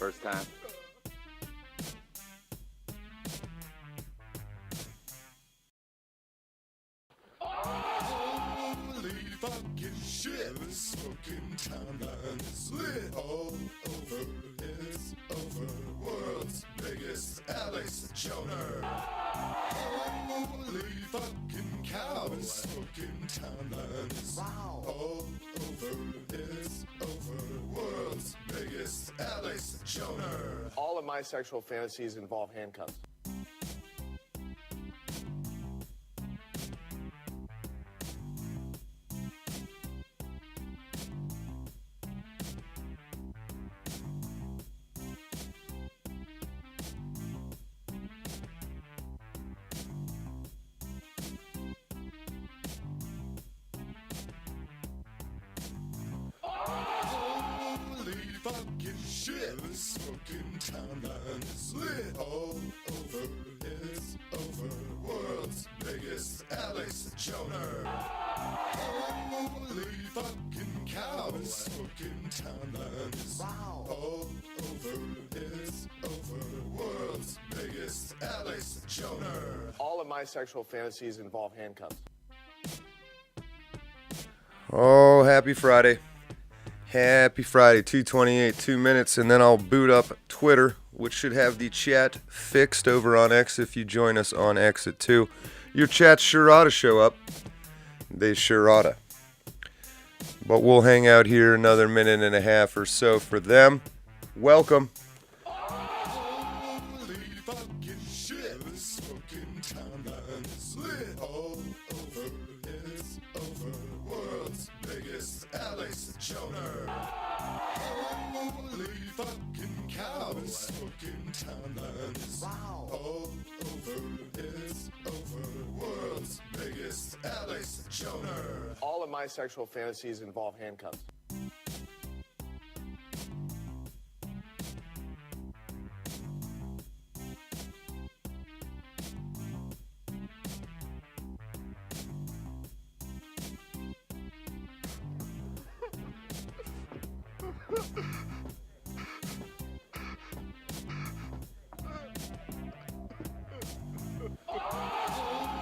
First time. Holy fucking shit, this fucking timeline is lit all over. It's over. World's biggest Alex Joner. Holy fucking cow, this fucking timeline is all over. It's over. World's biggest Alex Joner. All of my sexual fantasies involve handcuffs. Holy fucking shit, this fucking timeline is lit all over. It's over. World's biggest Alex Joner. Holy fucking cow, this fucking timeline is all over. It's over. World's biggest Alex Joner. All of my sexual fantasies involve handcuffs. Oh, happy Friday. Happy Friday, 2:28, 2 minutes, and then I'll boot up Twitter, which should have the chat fixed over on X if you join us on X at 2. Your chats sure ought to show up. They sure oughta. But we'll hang out here another minute and a half or so for them. Welcome. Holy fucking shit, this fucking timeline is lit all over. It's over. World's biggest Alex Joner. Holy fucking cow, this fucking timeline is all over. It's over. World's biggest Alex Joner. All of my sexual fantasies involve handcuffs.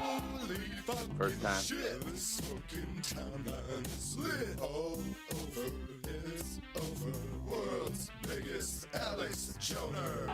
Holy fucking First time. shit, this fucking timeline is lit all over. It's over. World's biggest Alex Joner.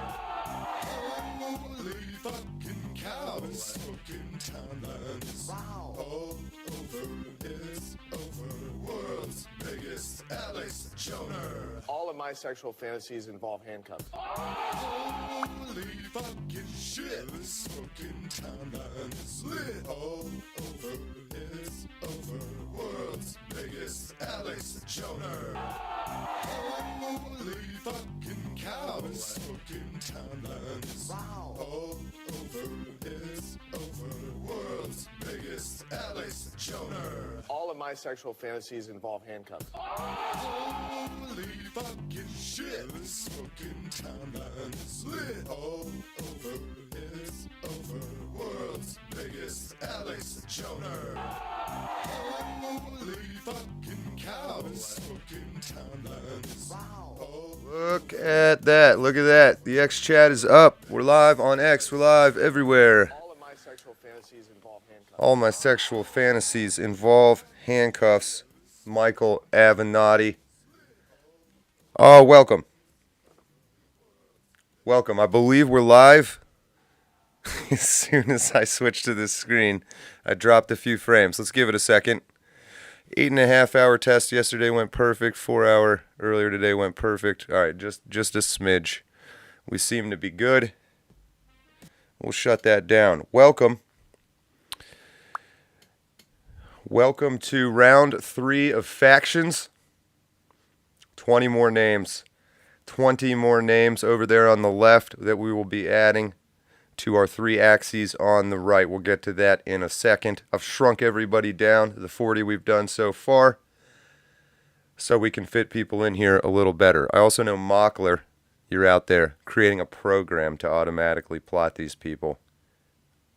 Holy fucking cow, this fucking timeline is all over. It's over. World's biggest Alex Joner. All of my sexual fantasies involve handcuffs. Holy fucking shit, this fucking timeline is lit all over. It's over. World's biggest Alex Joner. Holy fucking cow, this fucking timeline is all over. It's over. World's biggest Alex Joner. All of my sexual fantasies involve handcuffs. Holy fucking shit, this fucking timeline is lit all over. It's over. World's biggest Alex Joner. Holy fucking cow, this fucking timeline is all Look at that. Look at that. The X chat is up. We're live on X. We're live everywhere. All of my sexual fantasies involve handcuffs. All my sexual fantasies involve handcuffs. Michael Avenatti. Oh, welcome. Welcome. I believe we're live. As soon as I switched to this screen, I dropped a few frames. Let's give it a second. 8.5 hour test yesterday went perfect. 4 hour earlier today went perfect. All right, just a smidge. We seem to be good. We'll shut that down. Welcome. Welcome to round 3 of factions. 20 more names. 20 more names over there on the left that we will be adding to our 3 axes on the right. We'll get to that in a second. I've shrunk everybody down, the 40 we've done so far, so we can fit people in here a little better. I also know Mockler, you're out there creating a program to automatically plot these people.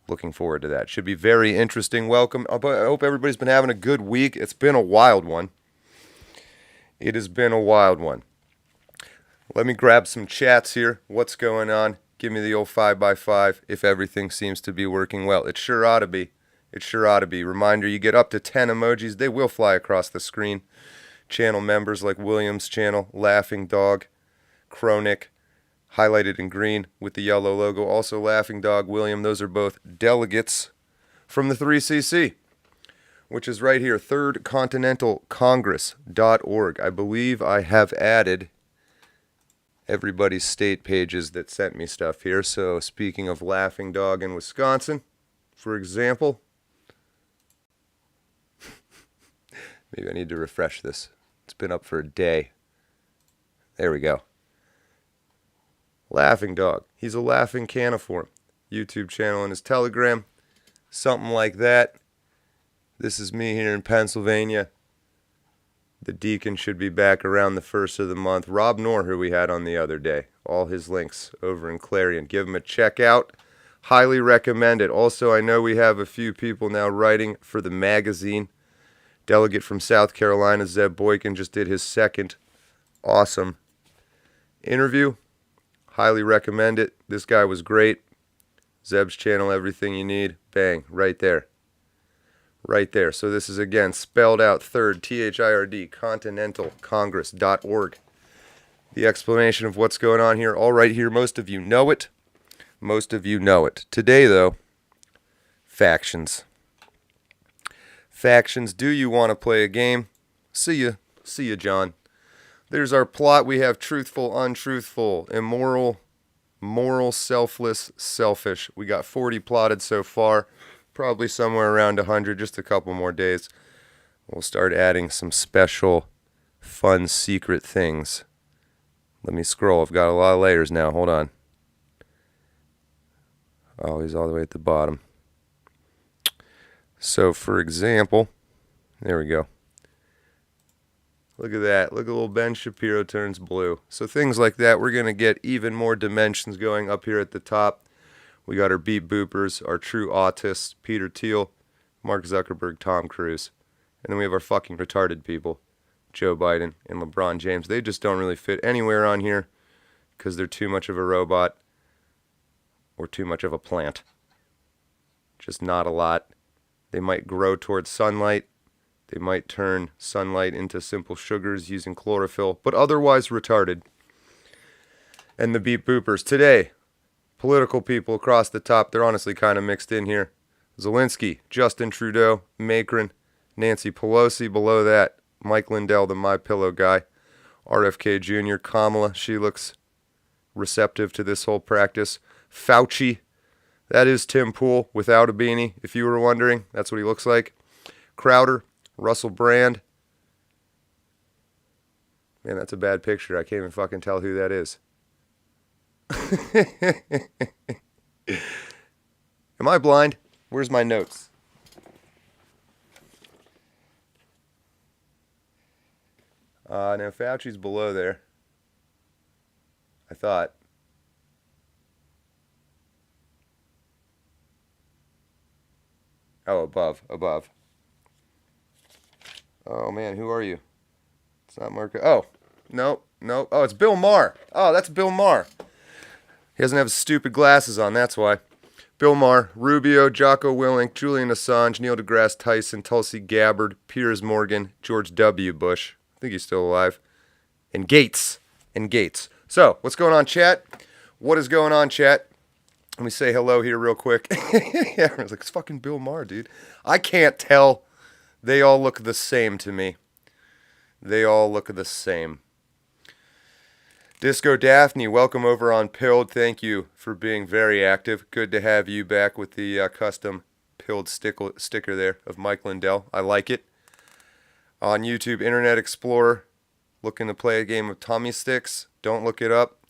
Looking forward to that. Should be very interesting. Welcome. I hope everybody's been having a good week. It's been a wild one. It has been a wild one. Let me grab some chats here. What's going on? Give me the old 5x5 if everything seems to be working well. It sure ought to be. It sure ought to be. Reminder, you get up to 10 emojis. They will fly across the screen. Channel members like William's channel, Laughing Dog, Chronic, highlighted in green with the yellow logo. Also Laughing Dog, William. Those are both delegates from the 3CC, which is right here, thirdcontinentalcongress.org. I believe I have added everybody's state pages that sent me stuff here. So speaking of Laughing Dog in Wisconsin, for example, maybe I need to refresh this. It's been up for a day. There we go. Laughing Dog. He's a laughing caniform. YouTube channel and his Telegram. Something like that. This is me here in Pennsylvania. The Deacon should be back around the 1st of the month. Rob Knorr, who we had on the other day. All his links over in Clarion. Give him a check out. Highly recommend it. Also, I know we have a few people now writing for the magazine. Delegate from South Carolina, Zeb Boykin, just did his second awesome interview. Highly recommend it. This guy was great. Zeb's channel, everything you need. Bang, right there. Right there. So this is, again, spelled out third, THIRD, continentalcongress.org. The explanation of what's going on here, all right here. Most of you know it. Most of you know it. Today, though, factions. Factions, do you want to play a game? See ya. See ya, John. There's our plot. We have truthful, untruthful, immoral, moral, selfless, selfish. We got 40 plotted so far. Probably somewhere around 100, just a couple more days. We'll start adding some special, fun, secret things. Let me scroll. I've got a lot of layers now. Hold on. Oh, he's all the way at the bottom. So, for example, there we go. Look at that. Look at little Ben Shapiro turns blue. So things like that, we're going to get even more dimensions going up here at the top. We got our beat boopers, our true autists, Peter Thiel, Mark Zuckerberg, Tom Cruise. And then we have our fucking retarded people, Joe Biden and LeBron James. They just don't really fit anywhere on here because they're too much of a robot or too much of a plant. Just not a lot. They might grow towards sunlight. They might turn sunlight into simple sugars using chlorophyll, but otherwise retarded. And the beat boopers. Today, political people across the top, they're honestly kind of mixed in here. Zelensky, Justin Trudeau, Macron, Nancy Pelosi. Below that, Mike Lindell, the MyPillow guy. RFK Jr., Kamala, she looks receptive to this whole practice. Fauci, that is Tim Pool without a beanie, if you were wondering. That's what he looks like. Crowder, Russell Brand. Man, that's a bad picture. I can't even fucking tell who that is. Am I blind? Where's my notes? No, Fauci's below there. I thought. Oh, above. Oh, man, who are you? It's not Marco. Oh, no. Oh, it's Bill Maher. Oh, that's Bill Maher. He doesn't have his stupid glasses on, that's why. Bill Maher, Rubio, Jocko Willink, Julian Assange, Neil deGrasse Tyson, Tulsi Gabbard, Piers Morgan, George W. Bush. I think he's still alive. And Gates. So, what's going on, chat? What is going on, chat? Let me say hello here real quick. Yeah, I was like, it's fucking Bill Maher, dude. I can't tell. They all look the same to me. They all look the same. Disco Daphne, welcome over on Pilled. Thank you for being very active. Good to have you back with the custom Pilled sticker there of Mike Lindell. I like it. On YouTube, Internet Explorer, looking to play a game of Tommy Sticks. Don't look it up.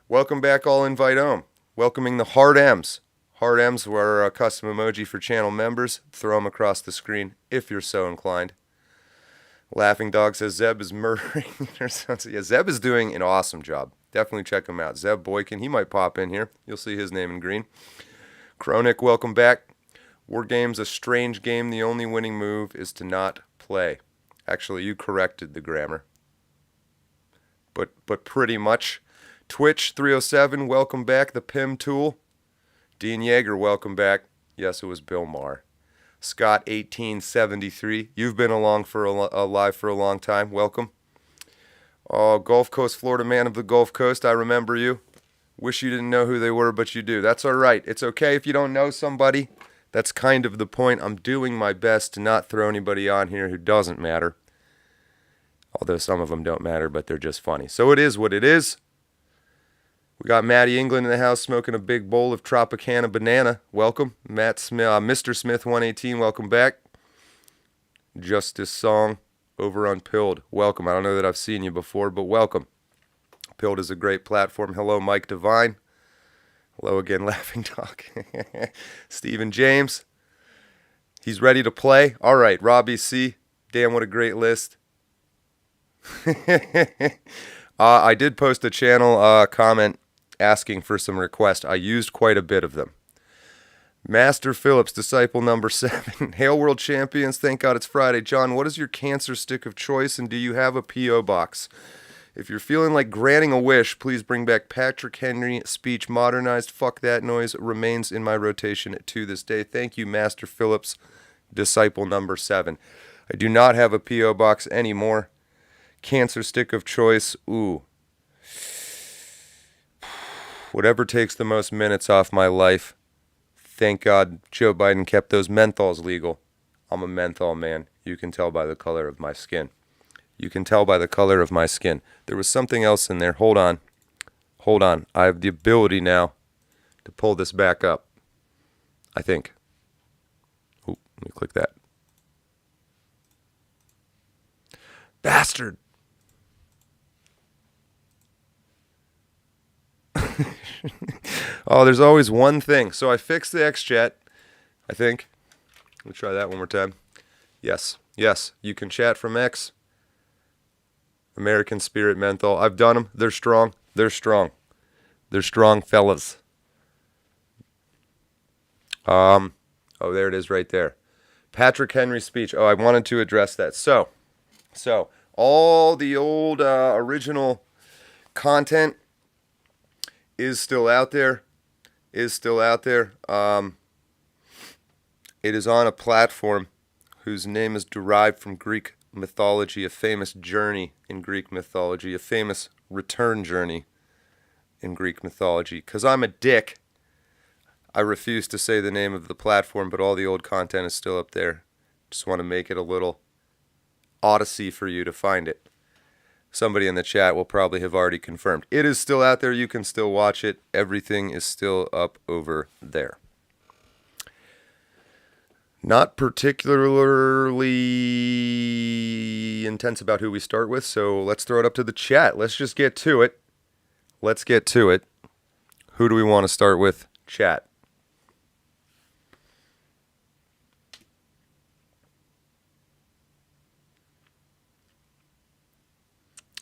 Welcome back, all invite home. Welcoming the Hard M's. Hard M's were a custom emoji for channel members. Throw them across the screen if you're so inclined. Laughing Dog says Zeb is murdering. Yeah, Zeb is doing an awesome job. Definitely check him out. Zeb Boykin, he might pop in here. You'll see his name in green. Chronic, welcome back. War Game's a strange game. The only winning move is to not play. Actually, you corrected the grammar. but pretty much. Twitch 307, welcome back. The Pim Tool. Dean Yeager, welcome back. Yes, it was Bill Maher. Scott 1873, you've been along for live for a long time. Welcome. Oh, Gulf Coast, Florida man of the Gulf Coast, I remember you. Wish you didn't know who they were, but you do. That's all right. It's okay if you don't know somebody. That's kind of the point. I'm doing my best to not throw anybody on here who doesn't matter. Although some of them don't matter, but they're just funny. So it is what it is. We got Matty England in the house smoking a big bowl of Tropicana banana. Welcome. Matt Smith, Mr. Smith 118, welcome back. Justice Song over on Pilled. Welcome. I don't know that I've seen you before, but welcome. Pilled is a great platform. Hello, Mike Devine. Hello again, Laughing Dog. Stephen James. He's ready to play. All right, Robbie C. Damn, what a great list. I did post a channel comment asking for some requests. I used quite a bit of them. Master Phillips, disciple number 7. Hail World Champions, thank God it's Friday. John, what is your cancer stick of choice, and do you have a P.O. box? If you're feeling like granting a wish, please bring back Patrick Henry speech modernized. Fuck that noise remains in my rotation to this day. Thank you, Master Phillips, disciple number 7. I do not have a P.O. box anymore. Cancer stick of choice, ooh. Whatever takes the most minutes off my life. Thank God Joe Biden kept those menthols legal. I'm a menthol man. You can tell by the color of my skin. You can tell by the color of my skin. There was something else in there. Hold on. Hold on. I have the ability now to pull this back up. I think. Ooh, let me click that. Bastard. Oh, there's always one thing. So I fixed the XChat, I think. Let me try that one more time. Yes, yes, you can chat from X. American Spirit Menthol. I've done them. They're strong. They're strong. They're strong fellas. Oh, there it is right there. Patrick Henry speech. Oh, I wanted to address that. So all the old original content is still out there. It is on a platform whose name is derived from Greek mythology, a famous journey in Greek mythology, a famous return journey in Greek mythology. Because I'm a dick, I refuse to say the name of the platform, but all the old content is still up there. Just want to make it a little odyssey for you to find it. Somebody in the chat will probably have already confirmed. It is still out there. You can still watch it. Everything is still up over there. Not particularly intense about who we start with, so let's throw it up to the chat. Let's just get to it. Let's get to it. Who do we want to start with? Chat.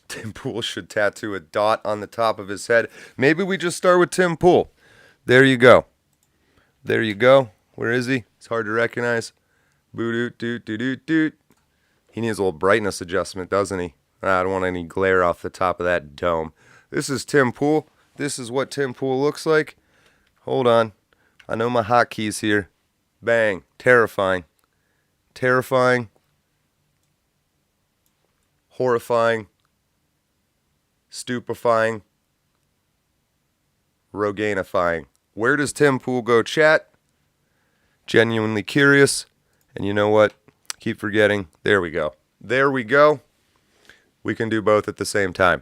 Tim Pool should tattoo a dot on the top of his head. Maybe we just start with Tim Pool. There you go. There you go. Where is he? It's hard to recognize. Boo-doot-doot-doot-doot-doot. He needs a little brightness adjustment, doesn't he? I don't want any glare off the top of that dome. This is Tim Pool. This is what Tim Pool looks like. Hold on. I know my hotkeys here. Bang. Terrifying. Terrifying. Horrifying. Stupefying. Roganifying. Where does Tim Pool go, chat? Genuinely curious. And you know what? Keep forgetting. There we go. There we go. We can do both at the same time.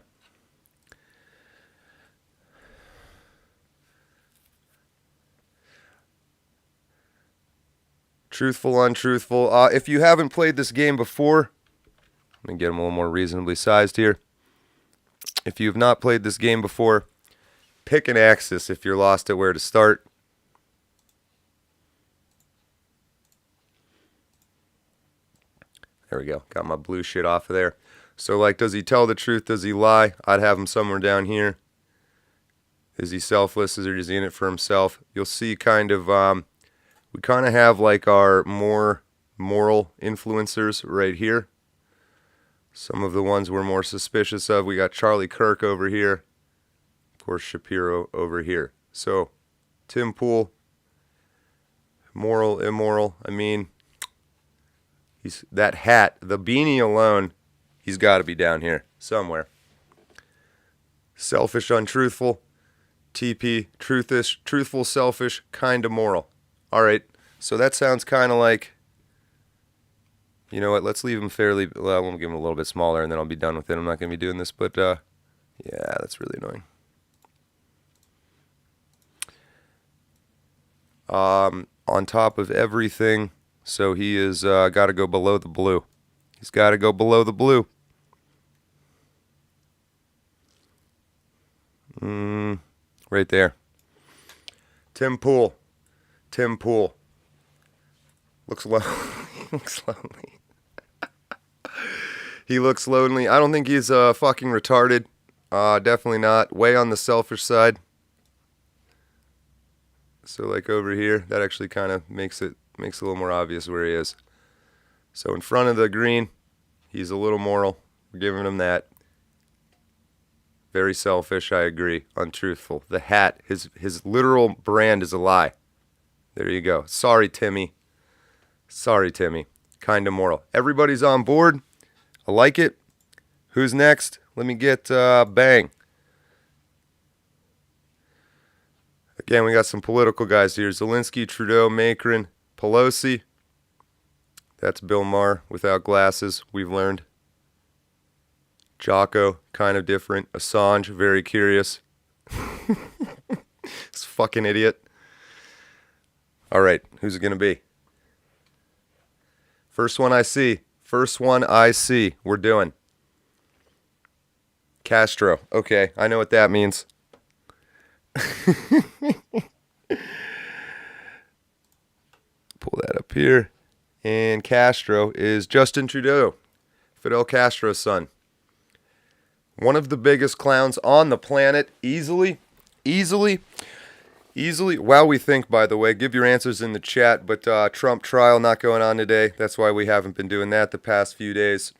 Truthful, untruthful. If you haven't played this game before, let me get them a little more reasonably sized here. If you have not played this game before, pick an axis if you're lost at where to start. There we go. Got my blue shit off of there. So, like, does he tell the truth? Does he lie? I'd have him somewhere down here. Is he selfless? Or is he in it for himself? You'll see kind of, we kind of have like our more moral influencers right here. Some of the ones we're more suspicious of. We got Charlie Kirk over here. Of course, Shapiro over here. So, Tim Pool, moral, immoral. I mean, that hat, the beanie alone, he's got to be down here somewhere. Selfish, untruthful. TP, truthful, selfish, kind of moral. All right, so that sounds kind of like, you know what, let's leave him fairly, well, we'll give him a little bit smaller and then I'll be done with it. I'm not going to be doing this, but yeah, that's really annoying. On top of everything, so he is got to go below the blue. He's got to go below the blue. Right there. Tim Pool. Looks looks lonely. He looks lonely. I don't think he's fucking retarded. Definitely not. Way on the selfish side. So like over here, that actually kind of makes it a little more obvious where he is. So in front of the green, he's a little moral. We're giving him that. Very selfish, I agree. Untruthful. The hat, his literal brand is a lie. There you go. Sorry, Timmy. Kind of moral. Everybody's on board. I like it. Who's next? Let me get Bang. Again, we got some political guys here. Zelensky, Trudeau, Macron, Pelosi. That's Bill Maher without glasses, we've learned. Jocko, kind of different. Assange, very curious. This fucking idiot. All right, who's it going to be? First one I see. We're doing. Castro. Okay, I know what that means. Pull that up here. And Castro is Justin Trudeau, Fidel Castro's son. One of the biggest clowns on the planet, easily. While we think, by the way, give your answers in the chat, but Trump trial not going on today. That's why we haven't been doing that the past few days.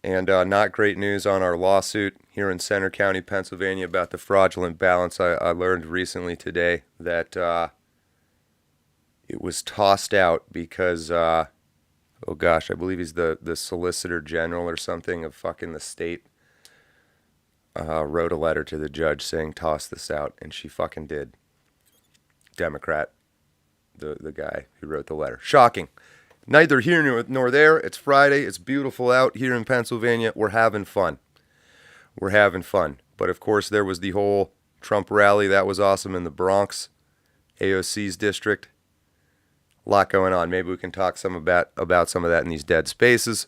And not great news on our lawsuit here in Center County, Pennsylvania about the fraudulent balance. I learned recently today that it was tossed out because, I believe he's the Solicitor General or something of fucking the state. Wrote a letter to the judge saying toss this out, and she fucking did. Democrat, the guy who wrote the letter. Shocking. Neither here nor there. It's Friday. It's beautiful out here in Pennsylvania. We're having fun. But of course, there was the whole Trump rally. That was awesome in the Bronx, AOC's district. A lot going on. Maybe we can talk some about some of that in these dead spaces.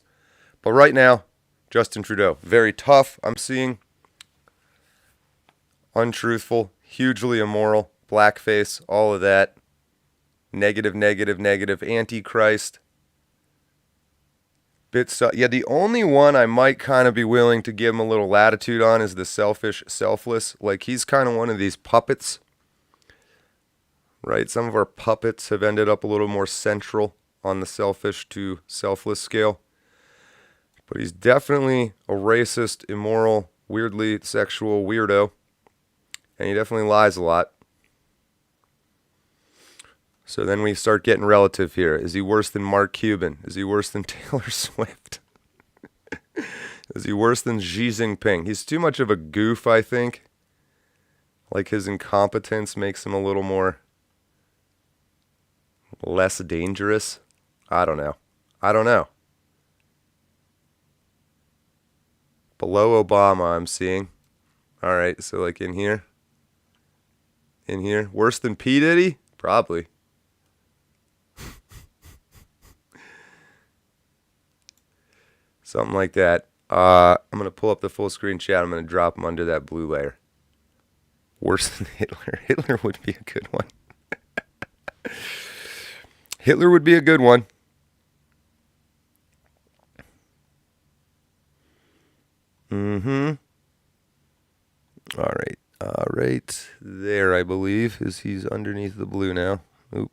But right now, Justin Trudeau, very tough, I'm seeing. Untruthful, hugely immoral, blackface, all of that. Negative, Antichrist. Yeah, the only one I might kind of be willing to give him a little latitude on is the selfish, selfless. Like, he's kind of one of these puppets, right? Some of our puppets have ended up a little more central on the selfish to selfless scale. But he's definitely a racist, immoral, weirdly sexual weirdo. And he definitely lies a lot. So then we start getting relative here. Is he worse than Mark Cuban? Is he worse than Taylor Swift? Is he worse than Xi Jinping? He's too much of a goof, I think. Like, his incompetence makes him a little more less dangerous. I don't know. Below Obama, I'm seeing. All right, so like in here. Worse than P. Diddy? Probably. Something like that. I'm going to pull up the full screen chat. I'm going to drop him under that blue layer. Worse than Hitler. Hitler would be a good one. Hitler would be a good one. All right. Right there, I believe, is he's underneath the blue now. Oop.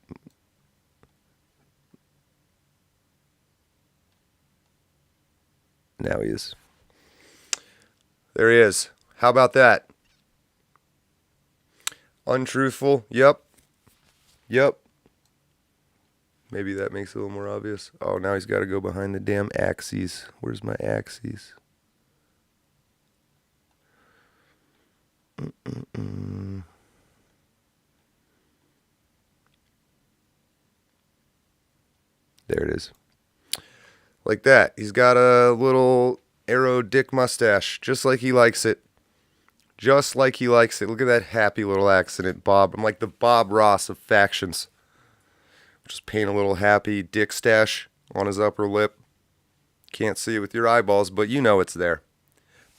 Now he is. There he is. How about that? Untruthful. Yep. Maybe that makes it a little more obvious. Oh, now he's got to go behind the damn axes. Where's my axes? There it is. Like that. He's got a little arrow dick mustache, just like he likes it. Just like he likes it. Look at that happy little accident, Bob. I'm like the Bob Ross of factions. Just paint a little happy dick stash on his upper lip. Can't see it with your eyeballs, but you know it's there.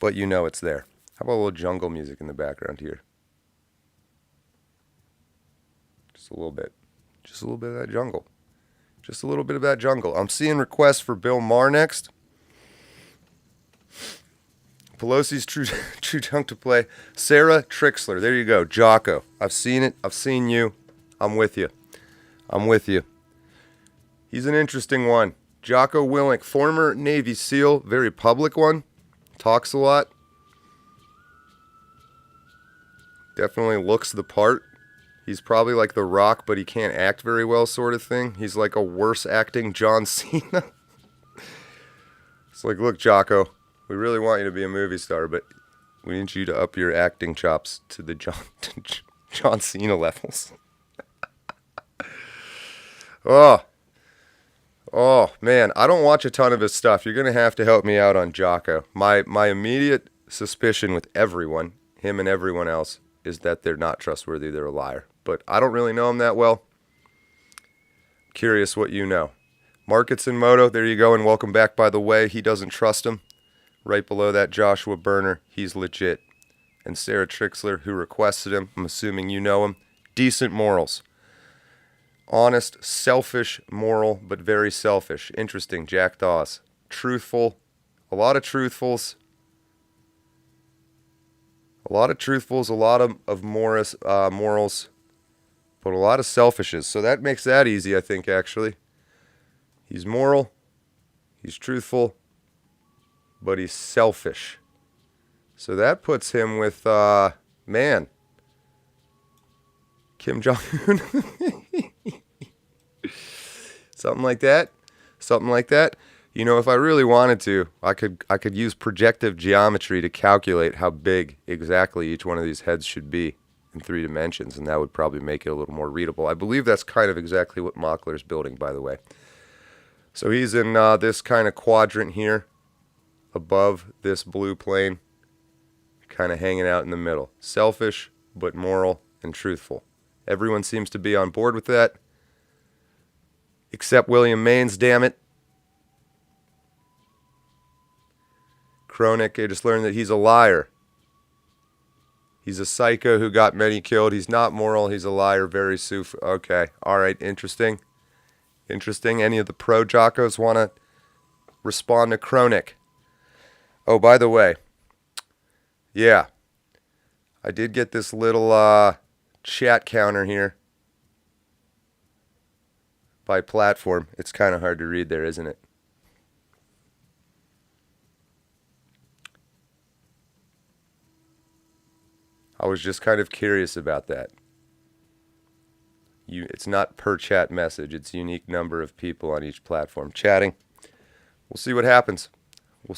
How about a little jungle music in the background here? Just a little bit. Just a little bit of that jungle. Just a little bit of that jungle. I'm seeing requests for Bill Maher next. Pelosi's true junk to play. Sarah Trixler. There you go. Jocko. I've seen it. I've seen you. I'm with you. He's an interesting one. Jocko Willink, former Navy SEAL, very public one. Talks a lot. Definitely looks the part. He's probably like The Rock, but he can't act very well sort of thing. He's like a worse acting John Cena. It's like, look, Jocko, we really want you to be a movie star, but we need you to up your acting chops to the John Cena levels. Oh, man, I don't watch a ton of his stuff. You're going to have to help me out on Jocko. My immediate suspicion with everyone, him and everyone else, is that they're not trustworthy, they're a liar. But I don't really know him that well. Curious what you know. Markets and Moto, there you go, and welcome back, by the way. He doesn't trust him. Right below that, Joshua Burner, he's legit. And Sarah Trixler, who requested him, I'm assuming you know him. Decent morals. Honest, selfish, moral, but very selfish. Interesting, Jack Dawes. Truthful. A lot of truthfuls. A lot of morals, but a lot of selfishes. So that makes that easy, I think, actually. He's moral, he's truthful, but he's selfish. So that puts him with, man, Kim Jong-un. Something like that. You know, if I really wanted to, I could use projective geometry to calculate how big exactly each one of these heads should be in 3 dimensions, and that would probably make it a little more readable. I believe that's kind of exactly what Mockler's building, by the way. So he's in this kind of quadrant here, above this blue plane, kind of hanging out in the middle. Selfish, but moral and truthful. Everyone seems to be on board with that, except William Maines, damn it. Kronik, I just learned that he's a liar. He's a psycho who got many killed. He's not moral. He's a liar. Very okay. All right. Interesting. Any of the pro Jockos want to respond to Kronik? Oh, by the way. Yeah. I did get this little chat counter here by platform. It's kind of hard to read there, isn't it? I was just kind of curious about that. It's not per chat message. It's a unique number of people on each platform chatting. We'll see what happens. We'll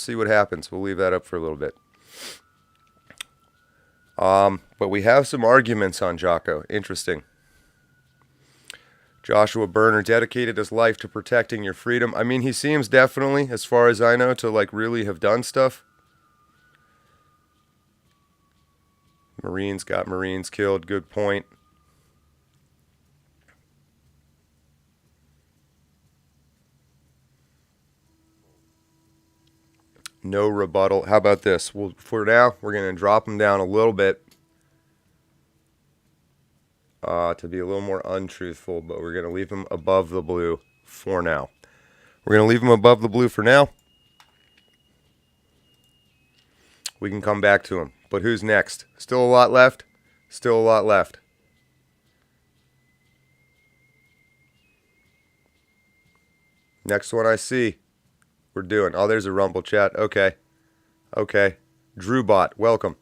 leave that up for a little bit. But we have some arguments on Jocko. Interesting. Joshua Burner dedicated his life to protecting your freedom. I mean, he seems definitely, as far as I know, to like really have done stuff. Marines got Marines killed. Good point. No rebuttal. How about this? Well, for now, we're going to drop him down a little bit to be a little more untruthful, but we're going to leave him above the blue for now. We can come back to him. But who's next? Still a lot left? Next one I see. we're doing. Oh, there's a Rumble chat. Okay. Okay. Drewbot, welcome.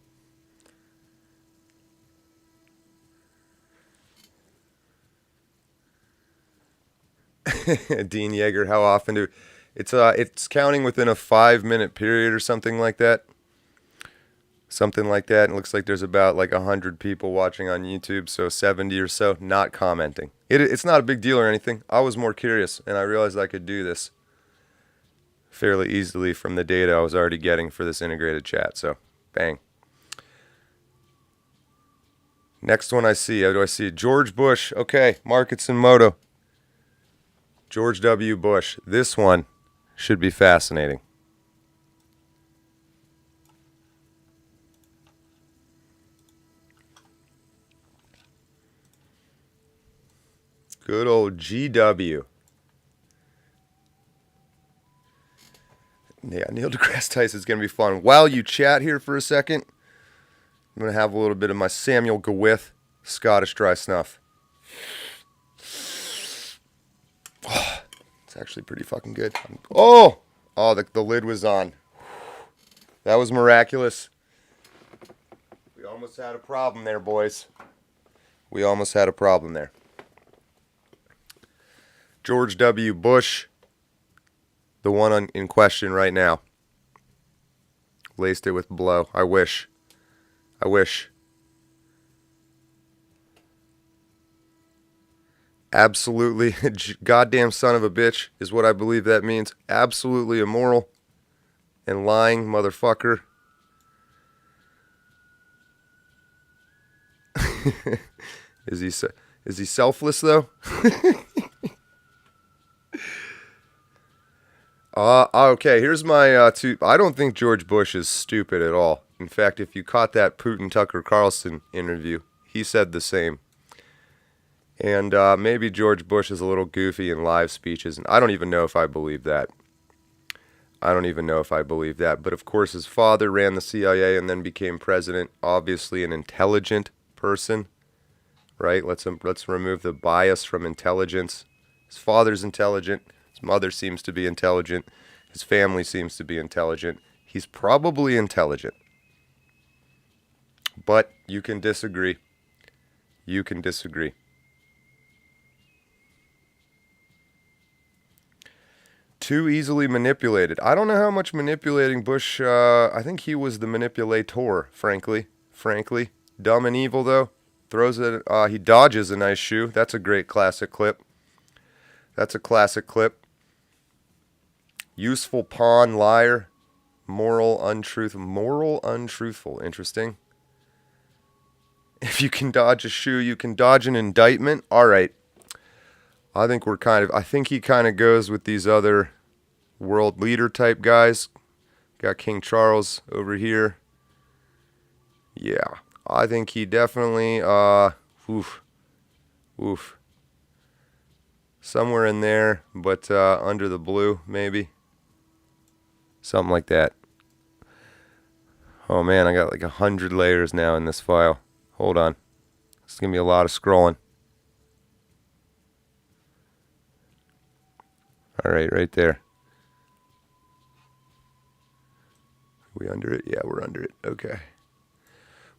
Dean Yeager, how often do it's counting within a 5-minute period or something like that. Something like that. It looks like there's about like 100 people watching on YouTube, so 70 or so not commenting. It's not a big deal or anything. I was more curious, and I realized I could do this fairly easily from the data I was already getting for this integrated chat. So, bang. Next one I see. How do I see? George Bush. Okay, Markets and Moto. George W. Bush. This one should be fascinating. Good old GW. Yeah, Neil deGrasse Tyson is going to be fun. While you chat here for a second, I'm going to have a little bit of my Samuel Gawith Scottish dry snuff. Oh, it's actually pretty fucking good. Oh, the lid was on. That was miraculous. We almost had a problem there, boys. We almost had a problem there. George W. Bush, the one in question right now. Laced it with blow. I wish. Absolutely, goddamn son of a bitch is what I believe that means. Absolutely immoral and lying motherfucker. Is he selfless though? Okay, here's my two. I don't think George Bush is stupid at all. In fact, if you caught that Putin Tucker Carlson interview, he said the same. And maybe George Bush is a little goofy in live speeches, and I don't even know if I believe that. But of course, his father ran the CIA and then became president. Obviously, an intelligent person, right? Let's remove the bias from intelligence. His father's intelligent. His mother seems to be intelligent. His family seems to be intelligent. He's probably intelligent. But you can disagree. Too easily manipulated. I don't know how much manipulating Bush, I think he was the manipulator, frankly. Dumb and evil, though. He dodges a nice shoe. That's a great classic clip. Useful pawn, liar. Moral untruthful. Interesting. If you can dodge a shoe, you can dodge an indictment. All right. I think he kind of goes with these other world leader type guys. Got King Charles over here. Yeah. I think he definitely, somewhere in there, but under the blue, maybe. Something like that. Oh man, I got like 100 layers now in this file. Hold on. It's going to be a lot of scrolling. All right, right there. Are we under it? Yeah, we're under it. Okay.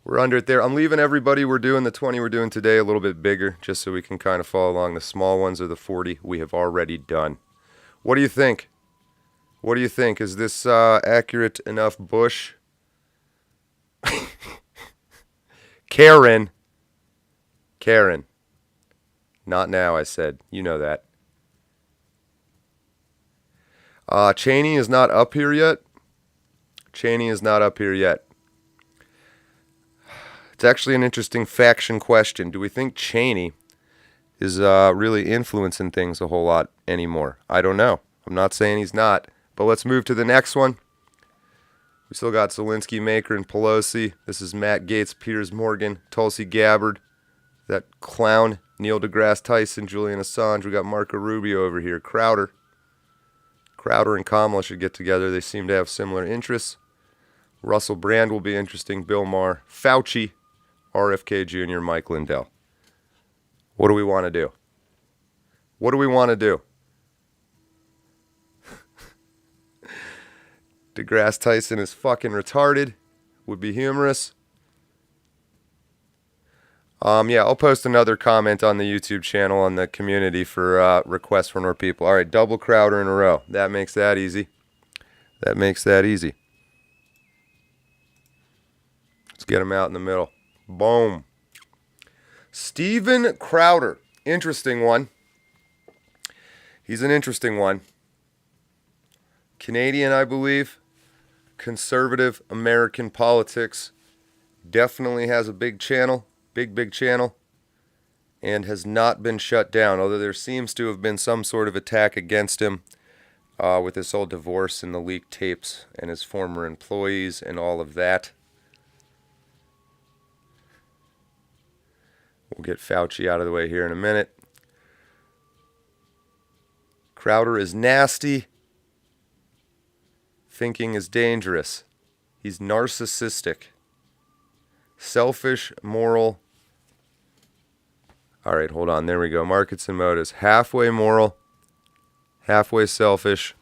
We're under it there. I'm leaving everybody we're doing the 20 we're doing today a little bit bigger, just so we can kind of follow along. The small ones are the 40 we have already done. What do you think? Is this accurate enough, Bush? Karen. Not now, I said. You know that. Cheney is not up here yet. It's actually an interesting faction question. Do we think Cheney is really influencing things a whole lot anymore? I don't know. I'm not saying he's not. But let's move to the next one. We still got Zelensky, Maker, and Pelosi. This is Matt Gaetz, Piers Morgan, Tulsi Gabbard, that clown, Neil deGrasse Tyson, Julian Assange. We got Marco Rubio over here. Crowder and Kamala should get together. They seem to have similar interests. Russell Brand will be interesting. Bill Maher, Fauci, RFK Jr., Mike Lindell. What do we want to do? DeGrasse Tyson is fucking retarded. Would be humorous. Yeah, I'll post another comment on the YouTube channel on the community for requests from more people. All right, double Crowder in a row. That makes that easy. That makes that easy. Let's get him out in the middle. Boom. Steven Crowder. Interesting one. He's an interesting one. Canadian, I believe. Conservative American politics. Definitely has a big channel. Big channel. And has not been shut down. Although there seems to have been some sort of attack against him with this whole divorce and the leaked tapes and his former employees and all of that. We'll get Fauci out of the way here in a minute. Crowder is nasty. Thinking is dangerous. He's narcissistic. Selfish, moral. All right, hold on. There we go. Markets and motives. Halfway moral. Halfway selfish.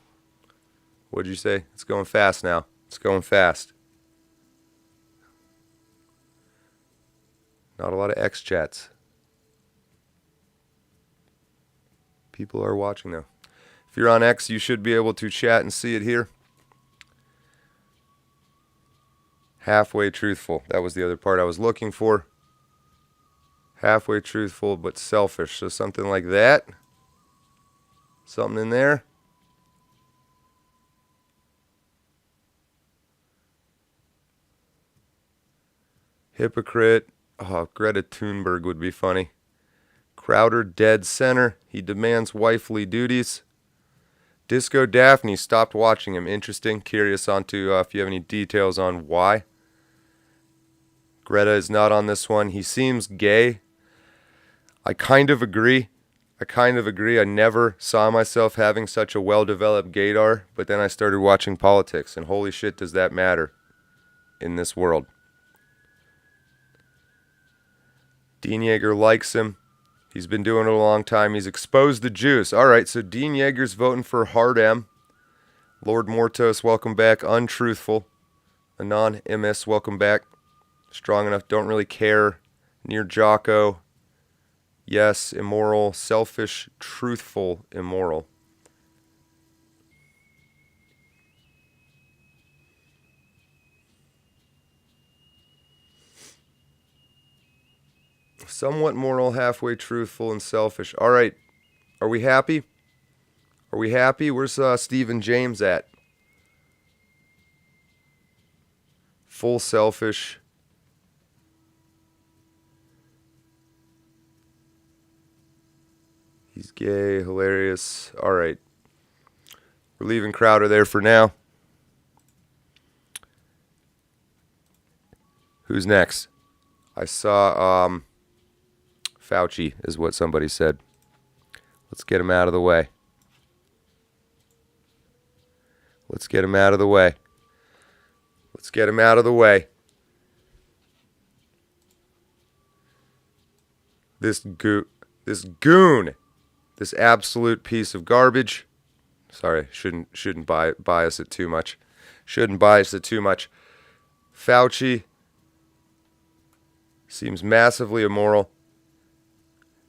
What'd you say? It's going fast now. It's going fast. Not a lot of X chats. People are watching though. If you're on X, you should be able to chat and see it here. Halfway truthful. That was the other part I was looking for. Halfway truthful, but selfish. So something like that. Something in there. Hypocrite. Oh, Greta Thunberg would be funny. Crowder, dead center. He demands wifely duties. Disco Daphne stopped watching him. Interesting. Curious onto if you have any details on why. Greta is not on this one. He seems gay. I kind of agree. I never saw myself having such a well-developed gaydar, but then I started watching politics, and holy shit does that matter in this world. Dean Yeager likes him. He's been doing it a long time. He's exposed the juice. All right, so Dean Yeager's voting for Hard M. Lord Mortos, welcome back. Untruthful. Anon MS, welcome back. Strong enough, don't really care. Near Jocko. Yes, immoral. Selfish, truthful, immoral. Somewhat moral, halfway truthful, and selfish. All right. Are we happy? Are we happy? Where's Stephen James at? Full selfish. He's gay, hilarious. All right. We're leaving Crowder there for now. Who's next? I saw Fauci is what somebody said. Let's get him out of the way. Let's get him out of the way. Let's get him out of the way. This goon, this absolute piece of garbage. Sorry, shouldn't bias it too much. Shouldn't bias it too much. Fauci seems massively immoral.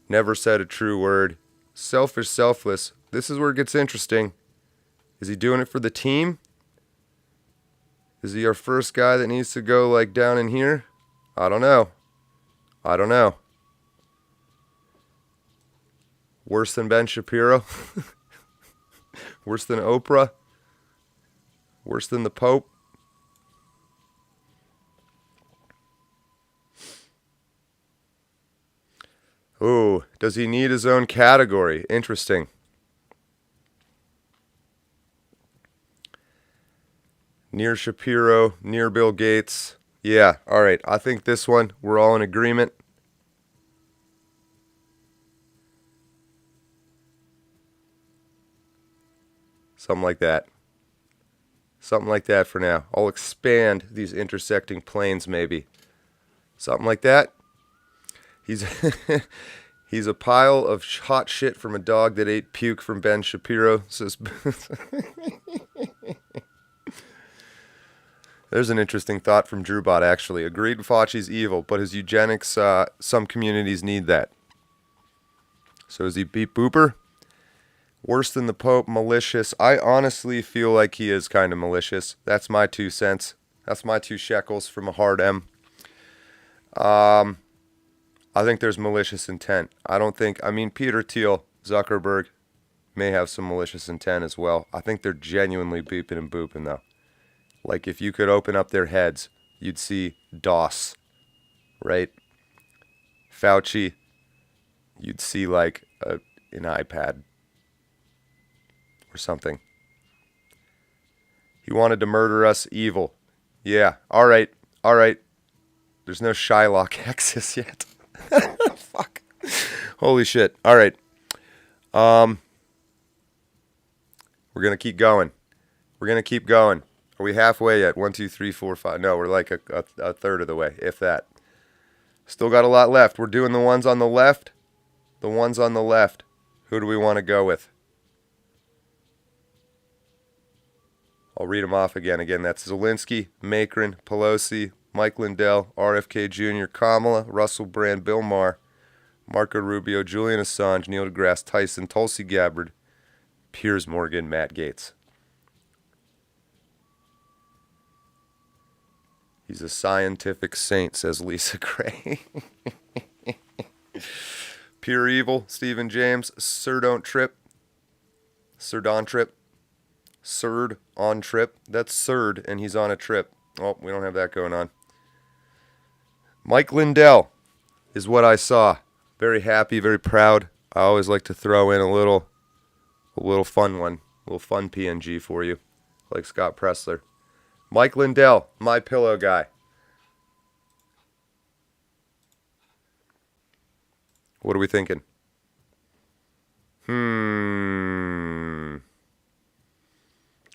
Never said a true word. Selfish, selfless. This is where it gets interesting. Is he doing it for the team? Is he our first guy that needs to go like down in here? I don't know. I don't know. Worse than Ben Shapiro? Worse than Oprah? Worse than the Pope? Ooh, does he need his own category? Interesting. Near Shapiro, near Bill Gates. Yeah, all right. I think this one, we're all in agreement. Something like that. Something like that for now. I'll expand these intersecting planes maybe. Something like that. He's a pile of hot shit from a dog that ate puke from Ben Shapiro. Says There's an interesting thought from DrewBot, actually. Agreed Fauci's evil, but his eugenics, some communities need that. So is he beep booper? Worse than the Pope, malicious. I honestly feel like he is kind of malicious. That's my 2 cents. That's my 2 shekels from a hard M. I think there's malicious intent. Peter Thiel, Zuckerberg, may have some malicious intent as well. I think they're genuinely beeping and booping, though. Like, if you could open up their heads, you'd see DOS, right? Fauci, you'd see, like, an iPad or something. He wanted to murder us, evil. Yeah, all right. There's no Shylock Axis yet. Fuck. Holy shit. All right. We're going to keep going. Are we halfway yet? 1, 2, 3, 4, 5. No, we're like a third of the way, if that. Still got a lot left. We're doing the ones on the left. Who do we want to go with? I'll read them off again. That's Zelensky, Macron, Pelosi, Mike Lindell, RFK Jr., Kamala, Russell Brand, Bill Maher, Marco Rubio, Julian Assange, Neil deGrasse Tyson, Tulsi Gabbard, Piers Morgan, Matt Gaetz. He's a scientific saint, says Lisa Gray. Pure evil, Stephen James, Sir Don't Trip, Sir Don Trip, Surd on trip. That's Surd, and he's on a trip. Oh, we don't have that going on. Mike Lindell is what I saw. Very happy, very proud. I always like to throw in a little fun one, a little fun PNG for you, like Scott Pressler. Mike Lindell, my pillow guy. What are we thinking?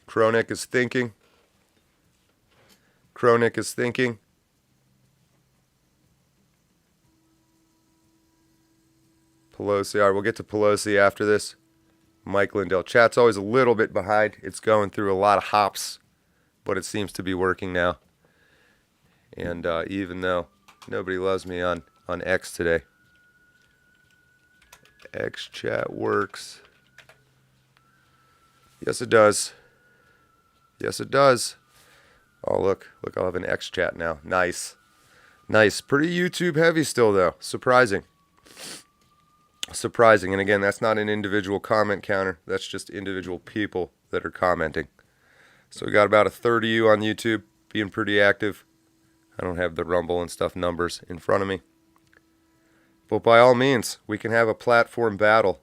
Kronik is thinking. Pelosi. All right, we'll get to Pelosi after this. Mike Lindell. Chat's always a little bit behind. It's going through a lot of hops, but it seems to be working now. And even though nobody loves me on X today, X chat works. Yes, it does. Oh, look, I'll have an X chat now. Nice. Pretty YouTube heavy still, though. Surprising. And again, that's not an individual comment counter. That's just individual people that are commenting. So we got about a third of you on YouTube being pretty active. I don't have the Rumble and stuff numbers in front of me. But by all means, we can have a platform battle.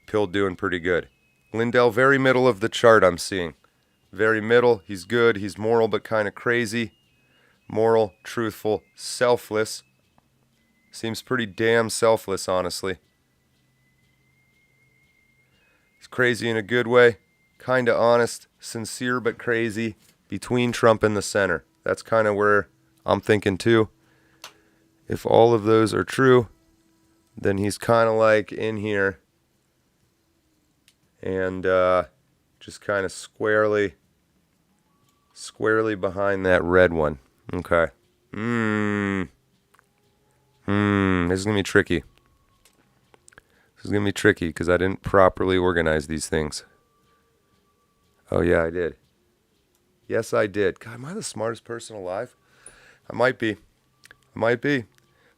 Pill doing pretty good. Lindell, very middle of the chart, I'm seeing. Very middle. He's good. He's moral but kind of crazy. Moral, truthful, selfless. Seems pretty damn selfless, honestly. He's crazy in a good way. Kind of honest. Sincere but crazy. Between Trump and the center. That's kind of where I'm thinking too. If all of those are true, then he's kind of like in here. And just kind of squarely behind that red one. Okay. This is going to be tricky. Because I didn't properly organize these things. Oh, yeah, I did. Yes, I did. God, am I the smartest person alive? I might be.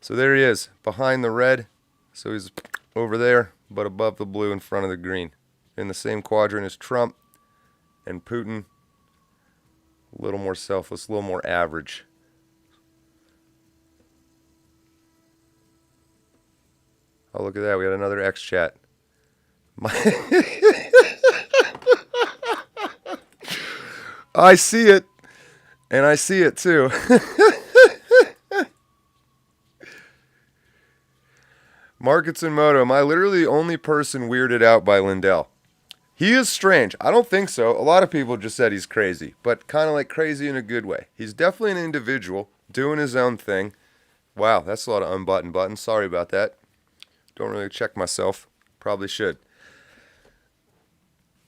So there he is, behind the red. So he's over there, but above the blue in front of the green. In the same quadrant as Trump and Putin. A little more selfless, a little more average. Oh, look at that. We got another X chat. I see it. And I see it too. Markets and Moto. Am I literally the only person weirded out by Lindell? He is strange. I don't think so. A lot of people just said he's crazy, but kind of like crazy in a good way. He's definitely an individual doing his own thing. Wow, that's a lot of unbuttoned buttons. Sorry about that. Don't really check myself. Probably should.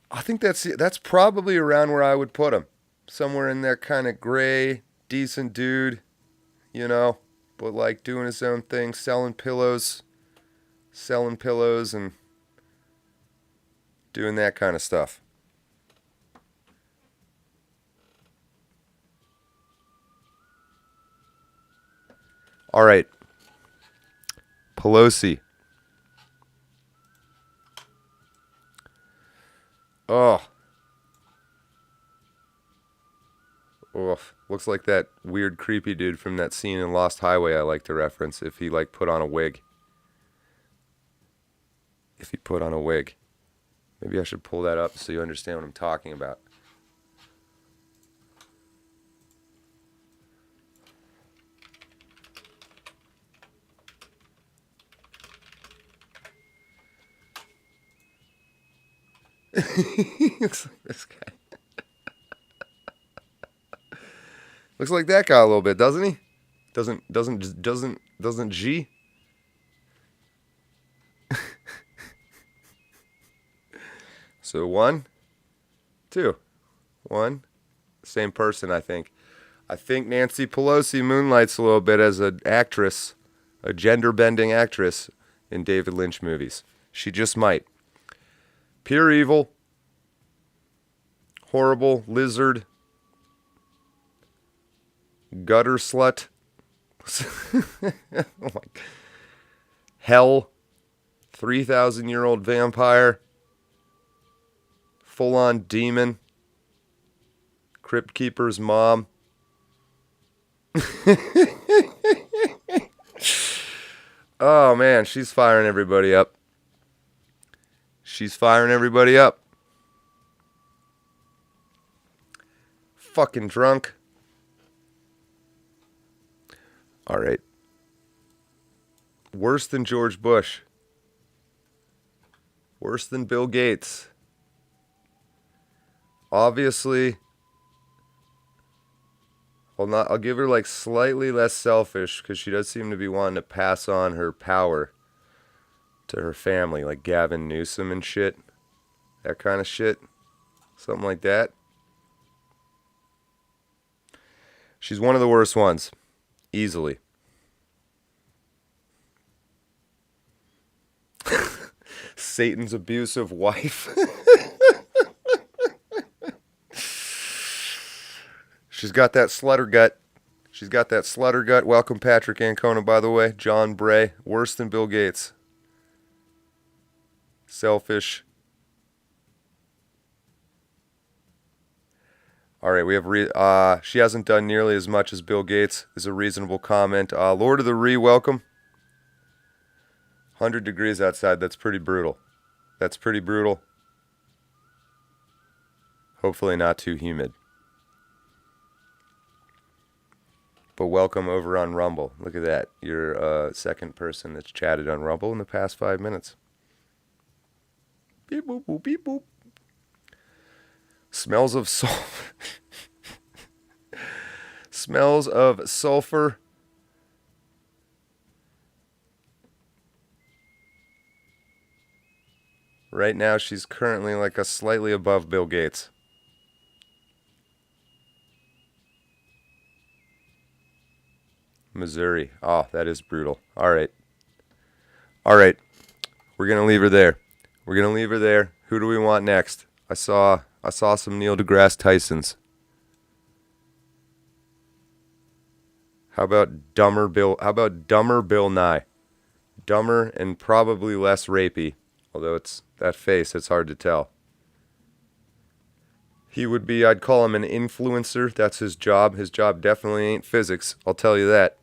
I think that's probably around where I would put him. somewhere in that kind of gray, decent dude, you know, but like doing his own thing, selling pillows and doing that kind of stuff. All right. Pelosi. Oh. Oof. Looks like that weird creepy dude from that scene in Lost Highway I like to reference if he like put on a wig. If he put on a wig. Maybe I should pull that up so you understand what I'm talking about. Looks like this guy. Looks like that guy a little bit, doesn't he? Doesn't G? So 1, 2, 1, same person, I think. I think Nancy Pelosi moonlights a little bit as an actress, a gender-bending actress in David Lynch movies. She just might. Pure evil, horrible lizard, gutter slut, oh my. Hell, 3,000-year-old vampire, full-on demon, crypt keeper's mom. Oh man, she's firing everybody up. She's firing everybody up. Fucking drunk. All right. Worse than George Bush. Worse than Bill Gates. Obviously, I'll give her like slightly less selfish because she does seem to be wanting to pass on her power to her family, like Gavin Newsom and shit. That kind of shit. Something like that. She's one of the worst ones. Easily. Satan's abusive wife. She's got that slutter gut. She's got that slutter gut. Welcome, Patrick Ancona, by the way. John Bray. Worse than Bill Gates. Selfish. All right, we have she hasn't done nearly as much as Bill Gates is a reasonable comment. Lord of the Ree, welcome. 100 degrees outside. That's pretty brutal. That's pretty brutal. Hopefully not too humid. But welcome over on Rumble. Look at that. You're second person that's chatted on Rumble in the past 5 minutes. Beep boop boop beep boop. Smells of sulfur. Smells of sulfur. Right now, she's currently like a slightly above Bill Gates. Missouri. Oh, that is brutal. All right. All right. We're going to leave her there. We're going to leave her there. Who do we want next? I saw some Neil deGrasse Tysons. How about dumber Bill Nye? Dumber and probably less rapey. Although it's that face, it's hard to tell. He would be, I'd call him an influencer. That's his job. His job definitely ain't physics. I'll tell you that.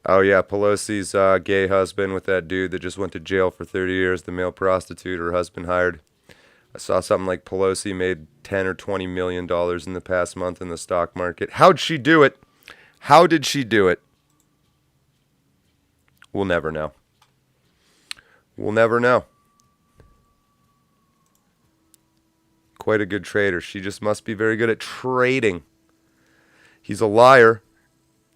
Oh yeah, Pelosi's gay husband with that dude that just went to jail for 30 years, the male prostitute her husband hired. I saw something like Pelosi made $10 or $20 million in the past month in the stock market. How'd she do it? How did she do it? We'll never know. We'll never know. Quite a good trader. She just must be very good at trading. He's a liar.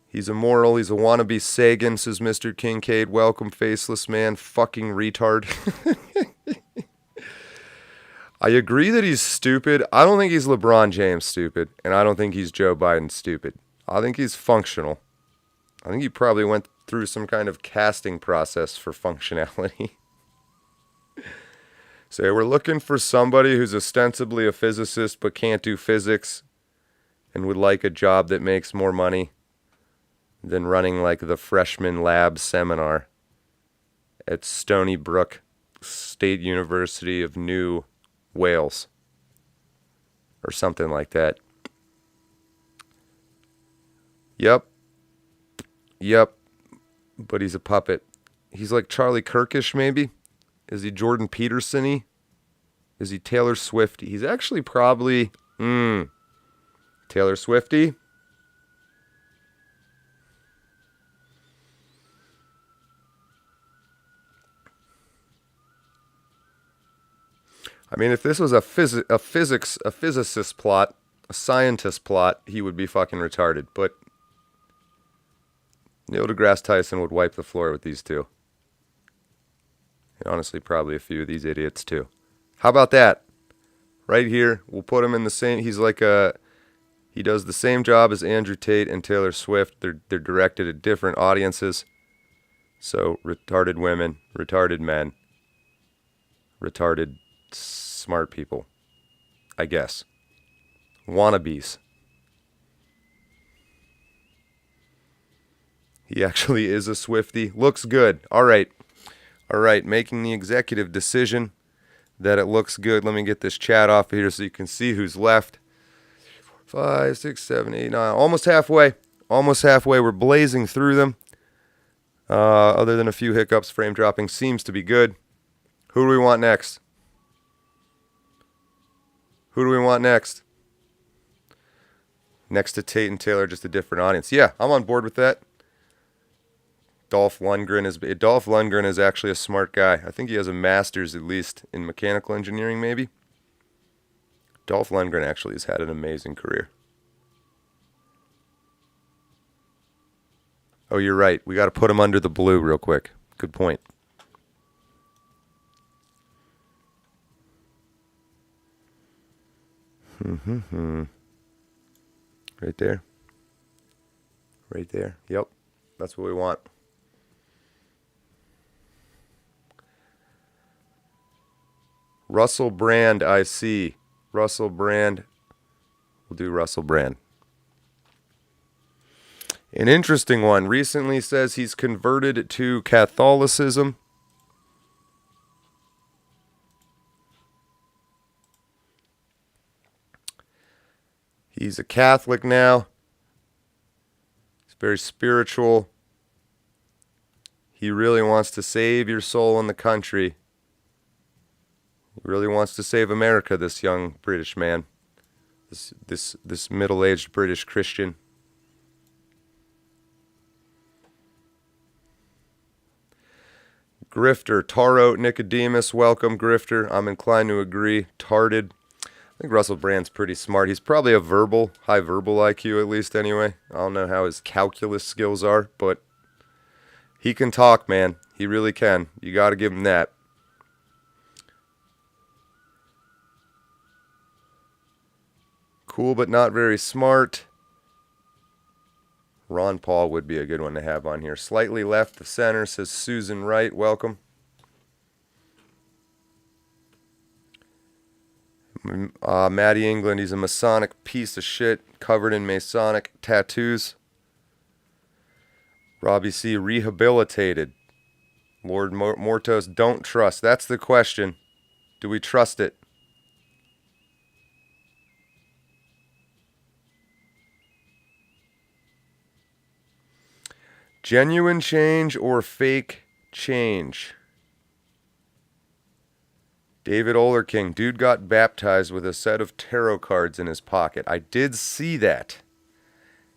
He's immoral. He's a wannabe Sagan, says Mr. Kincaid. Welcome, faceless man. Fucking retard. I agree that he's stupid. I don't think he's LeBron James stupid, and I don't think he's Joe Biden stupid. I think he's functional. I think he probably went through some kind of casting process for functionality. So we're looking for somebody who's ostensibly a physicist but can't do physics and would like a job that makes more money than running like the freshman lab seminar at Stony Brook State University of New Wales or something like that. Yep. But he's a puppet. He's like Charlie Kirkish, maybe? Is he Jordan Peterson-y? Is he Taylor Swift? He's actually probably Taylor Swifty. I mean, if this was a physicist plot, a scientist plot, he would be fucking retarded. But Neil deGrasse Tyson would wipe the floor with these two. And honestly, probably a few of these idiots too. How about that? Right here, we'll put him in the same. He's like he does the same job as Andrew Tate and Taylor Swift. They're directed at different audiences. So retarded women, retarded men, retarded smart people, I guess. Wannabes. He actually is a Swiftie. Looks good. All right. Making the executive decision that it looks good. Let me get this chat off here so you can see who's left. 5, 6, 7, 8, 9. Almost halfway. We're blazing through them. Other than a few hiccups, frame dropping seems to be good. Who do we want next? Next to Tate and Taylor, just a different audience. Yeah, I'm on board with that. Dolph Lundgren is actually a smart guy. I think he has a master's at least in mechanical engineering, maybe. Dolph Lundgren actually has had an amazing career. Oh, you're right. We got to put him under the blue real quick. Good point. Right there. Yep. That's what we want. Russell Brand, I see. Russell Brand. We'll do Russell Brand. An interesting one. Recently says he's converted to Catholicism. He's a Catholic now. He's very spiritual. He really wants to save your soul in the country. He really wants to save America, this young British man. This middle-aged British Christian. Grifter, Taro Nicodemus, welcome, Grifter. I'm inclined to agree. Tarded. I think Russell Brand's pretty smart. He's probably high verbal IQ at least anyway. I don't know how his calculus skills are, but he can talk, man. He really can. You got to give him that. Cool, but not very smart. Ron Paul would be a good one to have on here. Slightly left of center, says Susan Wright. Welcome. Matty England, he's a Masonic piece of shit, covered in Masonic tattoos. Robbie C, rehabilitated. Lord Mortos, don't trust. That's the question. Do we trust it? Genuine change or fake change? David Olerking, dude got baptized with a set of tarot cards in his pocket. I did see that.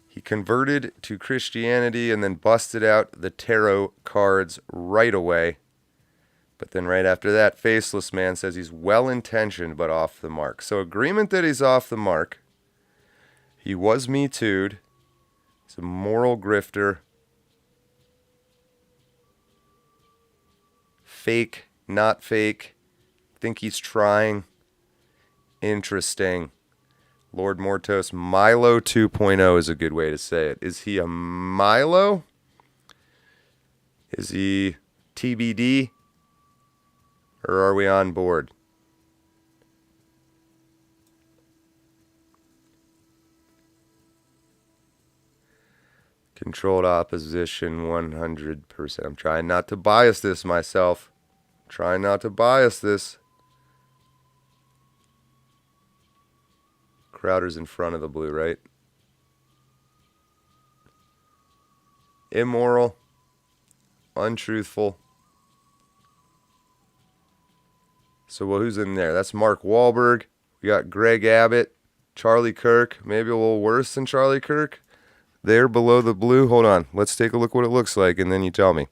He converted to Christianity and then busted out the tarot cards right away. But then right after that, Faceless Man says he's well-intentioned but off the mark. So agreement that he's off the mark. He was Me Too'd. He's a moral grifter. Fake, not fake. Think he's trying. Interesting. Lord Mortos, Milo 2.0 is a good way to say it. Is he a Milo? Is he TBD? Or are we on board? Controlled opposition 100%. I'm trying not to bias this myself. Trying not to bias this. Crowder's in front of the blue, right? Immoral. Untruthful. So, well, who's in there? That's Mark Wahlberg. We got Greg Abbott. Charlie Kirk. Maybe a little worse than Charlie Kirk. There below the blue. Hold on. Let's take a look what it looks like, and then you tell me.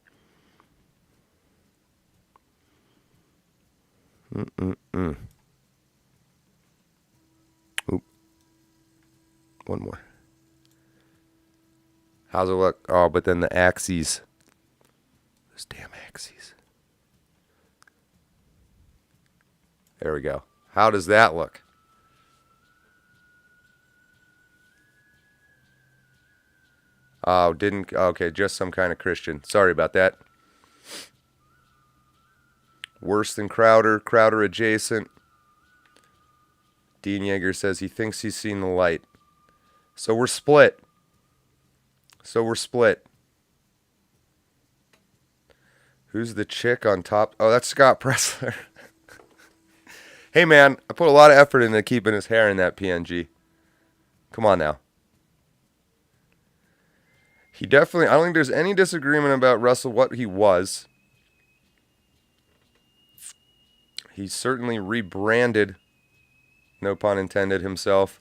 Oop. One more. How's it look? Oh, but then the axes. Those damn axes. There we go. How does that look? Oh, didn't. Okay, just some kind of Christian. Sorry about that. Worse than Crowder. Crowder adjacent. Dean Yeager says he thinks he's seen the light. So we're split. Who's the chick on top? Oh, that's Scott Pressler. Hey, man, I put a lot of effort into keeping his hair in that PNG. Come on now. He definitely, I don't think there's any disagreement about Russell, what he was. He certainly rebranded, no pun intended, himself.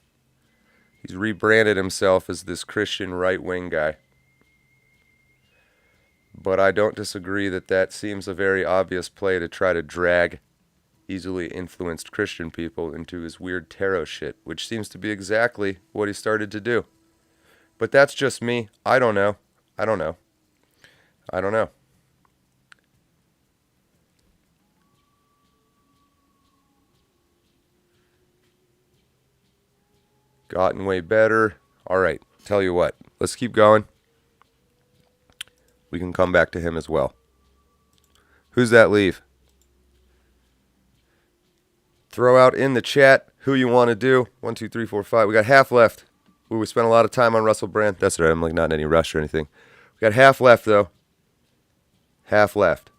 He's rebranded himself as this Christian right-wing guy. But I don't disagree that that seems a very obvious play to try to drag easily influenced Christian people into his weird tarot shit, which seems to be exactly what he started to do. But that's just me. I don't know. Gotten way better. All right, tell you what. Let's keep going. We can come back to him as well. Who's that leave? Throw out in the chat who you want to do. 1, 2, 3, 4, 5. We got half left. Ooh, we spent a lot of time on Russell Brand. That's all right. I'm like not in any rush or anything. We got half left though. Half left.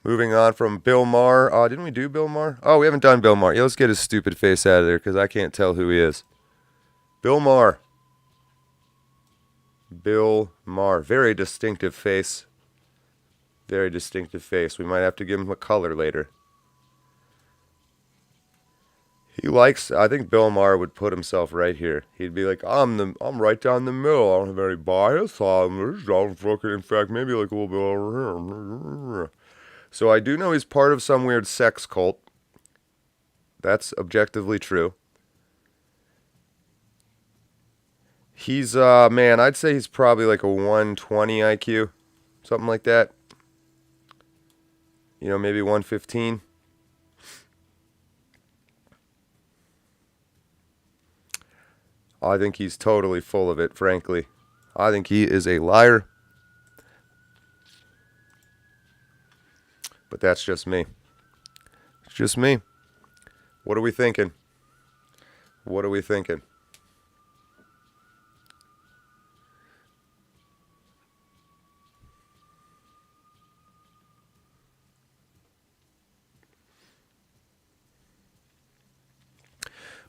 Moving on from Bill Maher. Oh, didn't we do Bill Maher? Oh, we haven't done Bill Maher. Yeah, let's get his stupid face out of there because I can't tell who he is. Bill Maher. Bill Maher. Very distinctive face. Very distinctive face. We might have to give him a color later. He likes, I think Bill Maher would put himself right here. He'd be like, I'm right down the middle. I don't have any bias. I'm fucking, in fact, maybe like a little bit over here. So I do know he's part of some weird sex cult. That's objectively true. He's, man, I'd say he's probably like a 120 IQ. Something like that. You know, maybe 115. I think he's totally full of it, frankly. I think he is a liar. But that's just me. It's just me. What are we thinking? What are we thinking?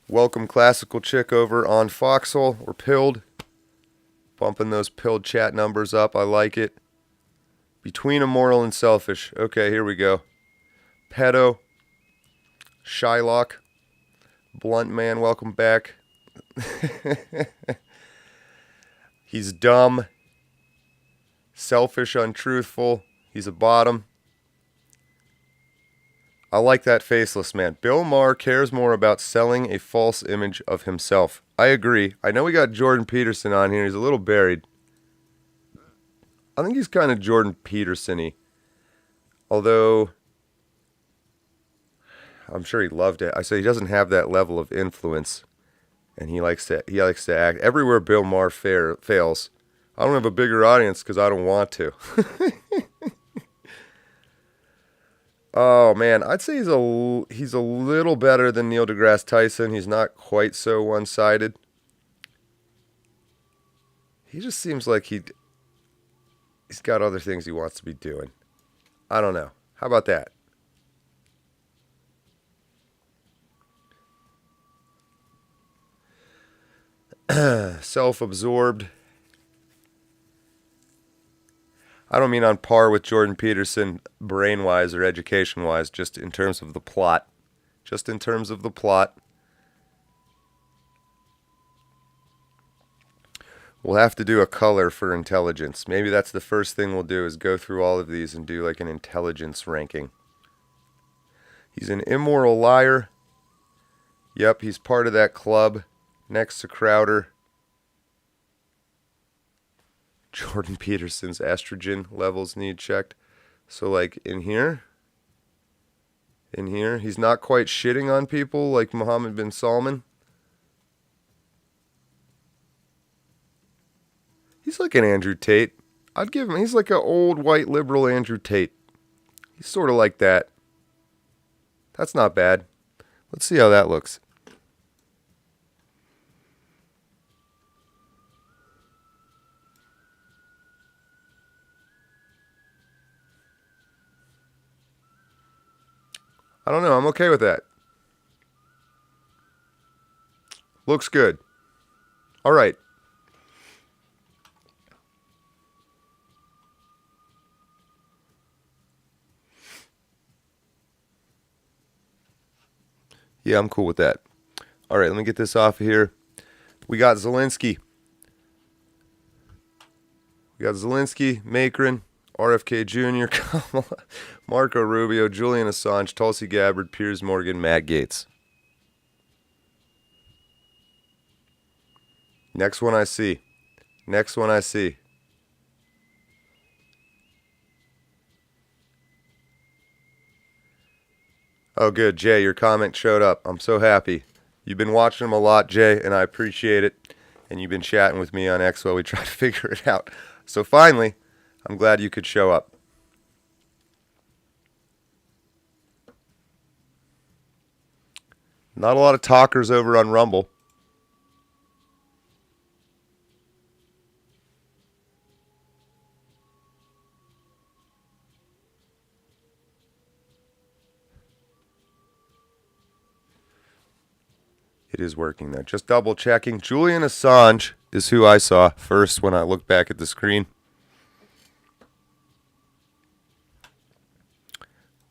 Welcome Classical Chick over on Foxhole or Pilled. Bumping those Pilled chat numbers up. I like it. Between immoral and selfish. Okay, here we go. Pedo. Shylock. Blunt Man, welcome back. He's dumb. Selfish, untruthful. He's a bottom. I like that faceless man. Bill Maher cares more about selling a false image of himself. I agree. I know we got Jordan Peterson on here. He's a little buried. I think he's kind of Jordan Peterson-y. Although, I'm sure he loved it. I say he doesn't have that level of influence. And he likes to act. Everywhere Bill Maher fails. I don't have a bigger audience because I don't want to. Oh man, I'd say he's a little better than Neil deGrasse Tyson. He's not quite so one-sided. He just seems like he's got other things he wants to be doing. I don't know. How about that? Self-absorbed. I don't mean on par with Jordan Peterson brain-wise or education-wise, just in terms of the plot. Just in terms of the plot. We'll have to do a color for intelligence. Maybe that's the first thing we'll do is go through all of these and do like an intelligence ranking. He's an immoral liar. Yep, he's part of that club next to Crowder. Jordan Peterson's estrogen levels need checked. So like in here, he's not quite shitting on people like Mohammed bin Salman. He's like an Andrew Tate. I'd give him, he's like an old white liberal Andrew Tate. He's sort of like that. That's not bad. Let's see how that looks. I don't know. I'm okay with that. Looks good. All right. Yeah, I'm cool with that. All right, let me get this off of here. We got Zelensky. Macron, RFK Jr., Kamala, Marco Rubio, Julian Assange, Tulsi Gabbard, Piers Morgan, Matt Gaetz. Next one I see. Oh, good. Jay, your comment showed up. I'm so happy. You've been watching them a lot, Jay, and I appreciate it. And you've been chatting with me on X while we try to figure it out. So finally, I'm glad you could show up. Not a lot of talkers over on Rumble. It is working though. Just double checking. Julian Assange is who I saw first when I looked back at the screen.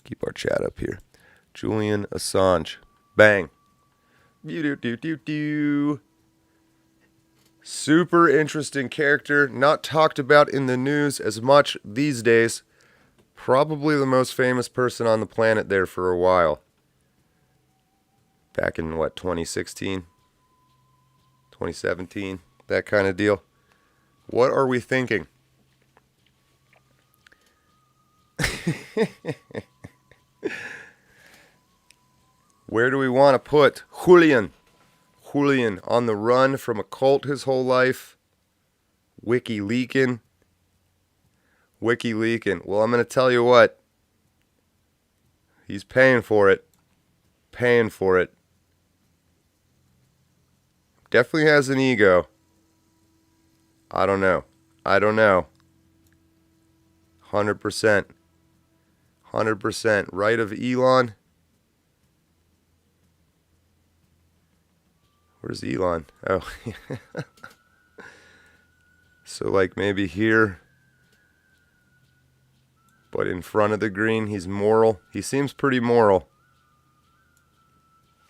Keep our chat up here. Julian Assange. Bang. Super interesting character. Not talked about in the news as much these days. Probably the most famous person on the planet there for a while. Back in, 2016? 2017? That kind of deal. What are we thinking? Where do we want to put Julian? Julian on the run from a cult his whole life. WikiLeaking. Well, I'm going to tell you what. He's paying for it. Definitely has an ego. I don't know. 100%. Right of Elon. Where's Elon? Oh. So like maybe here. But in front of the green, he's moral. He seems pretty moral.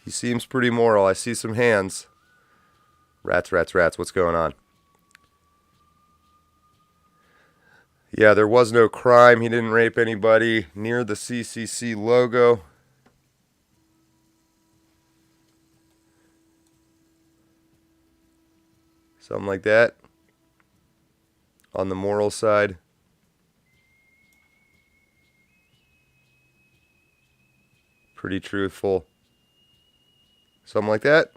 I see some hands. Rats. What's going on? Yeah, there was no crime. He didn't rape anybody near the CCC logo. Something like that. On the moral side. pretty truthful. Something like that.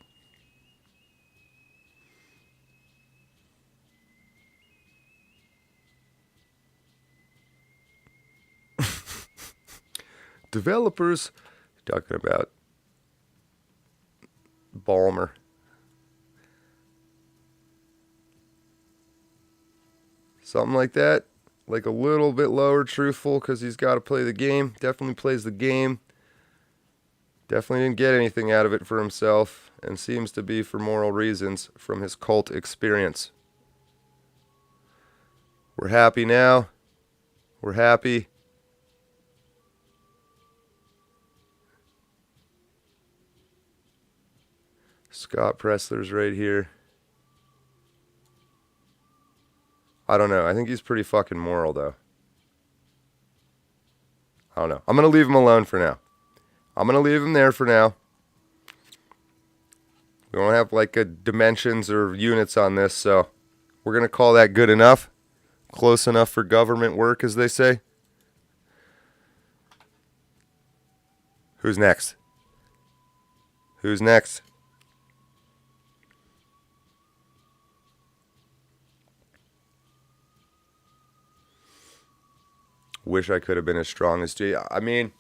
Developers, talking about Ballmer. Something like that. Like a little bit lower truthful because he's got to play the game. Definitely plays the game. Definitely didn't get anything out of it for himself and seems to be for moral reasons from his cult experience. We're happy now. We're happy. Scott Pressler's right here. I don't know. I think he's pretty fucking moral, though. I don't know. I'm going to leave him alone for now. I'm going to leave him there for now. We don't have like dimensions or units on this, so we're going to call that good enough. Close enough for government work, as they say. Who's next? Who's next? Wish I could have been as strong as G. I mean,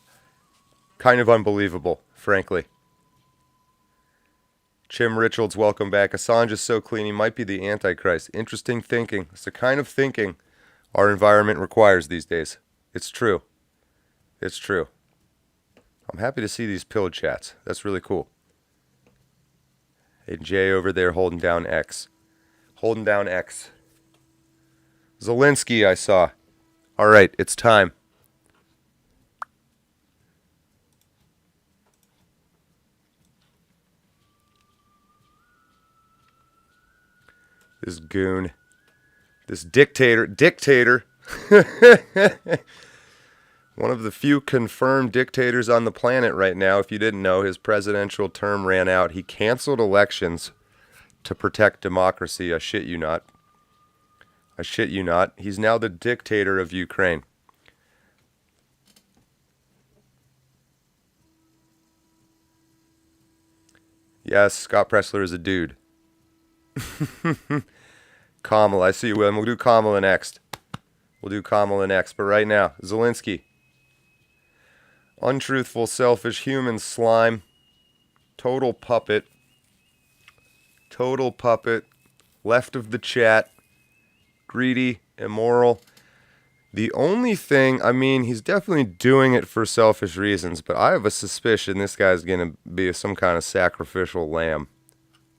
kind of unbelievable, frankly. Chim Richards, welcome back. Assange is so clean, he might be the Antichrist. Interesting thinking. It's the kind of thinking our environment requires these days. It's true. It's true. I'm happy to see these pill chats. That's really cool. Hey, Jay over there holding down X. Holding down X. Zelensky, I saw. All right, it's time. This goon. This dictator. One of the few confirmed dictators on the planet right now. If you didn't know, his presidential term ran out. He canceled elections to protect democracy. I shit you not. I shit you not. He's now the dictator of Ukraine. Yes, Scott Pressler is a dude. Kamala, I see you, William. We'll do Kamala next. But right now, Zelensky. Untruthful, selfish, human slime. Total puppet. Left of the chat. Greedy, immoral. The only thing, I mean, he's definitely doing it for selfish reasons, but I have a suspicion this guy's going to be some kind of sacrificial lamb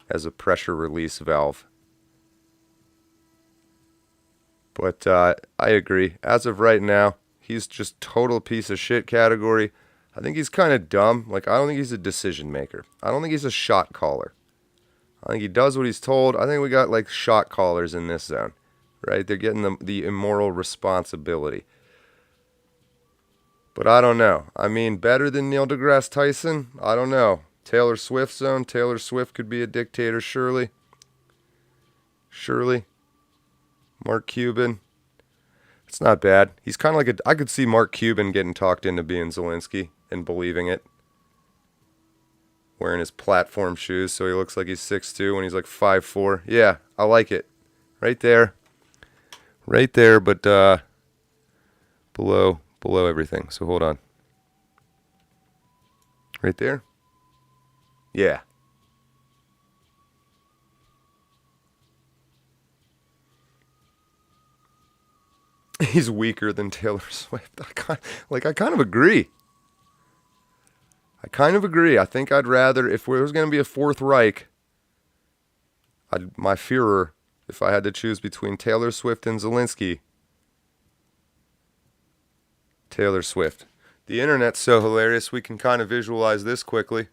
as a pressure release valve. But I agree. As of right now, he's just total piece of shit category. I think he's kind of dumb. Like, I don't think he's a decision maker. I don't think he's a shot caller. I think he does what he's told. I think we got, like, shot callers in this zone. Right? They're getting the immoral responsibility. But I don't know. I mean, better than Neil deGrasse Tyson? I don't know. Taylor Swift zone. Taylor Swift could be a dictator, surely. Mark Cuban. It's not bad. He's kind of like I could see Mark Cuban getting talked into being Zelensky and believing it. Wearing his platform shoes so he looks like he's 6'2" when he's like 5'4". Yeah, I like it. Right there, but below everything. So hold on. Right there? Yeah. He's weaker than Taylor Swift. I kind of agree. I think I'd rather, if there was going to be a Fourth Reich, my Führer, if I had to choose between Taylor Swift and Zelensky, Taylor Swift. The internet's so hilarious, we can kind of visualize this quickly.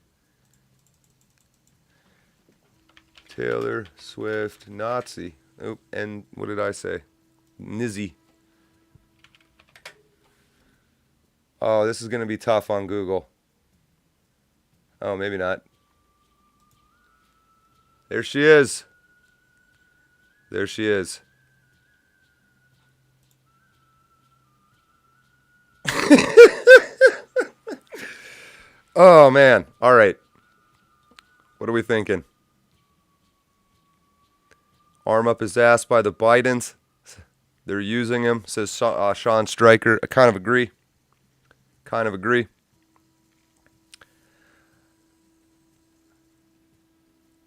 Taylor Swift, Nazi. Oh, and what did I say? Nizzy. Oh, this is going to be tough on Google. Oh, maybe not. There she is. Oh, man. All right. What are we thinking? Arm up his ass by the Bidens. They're using him, says Sean Stryker. I kind of agree. Kind of agree.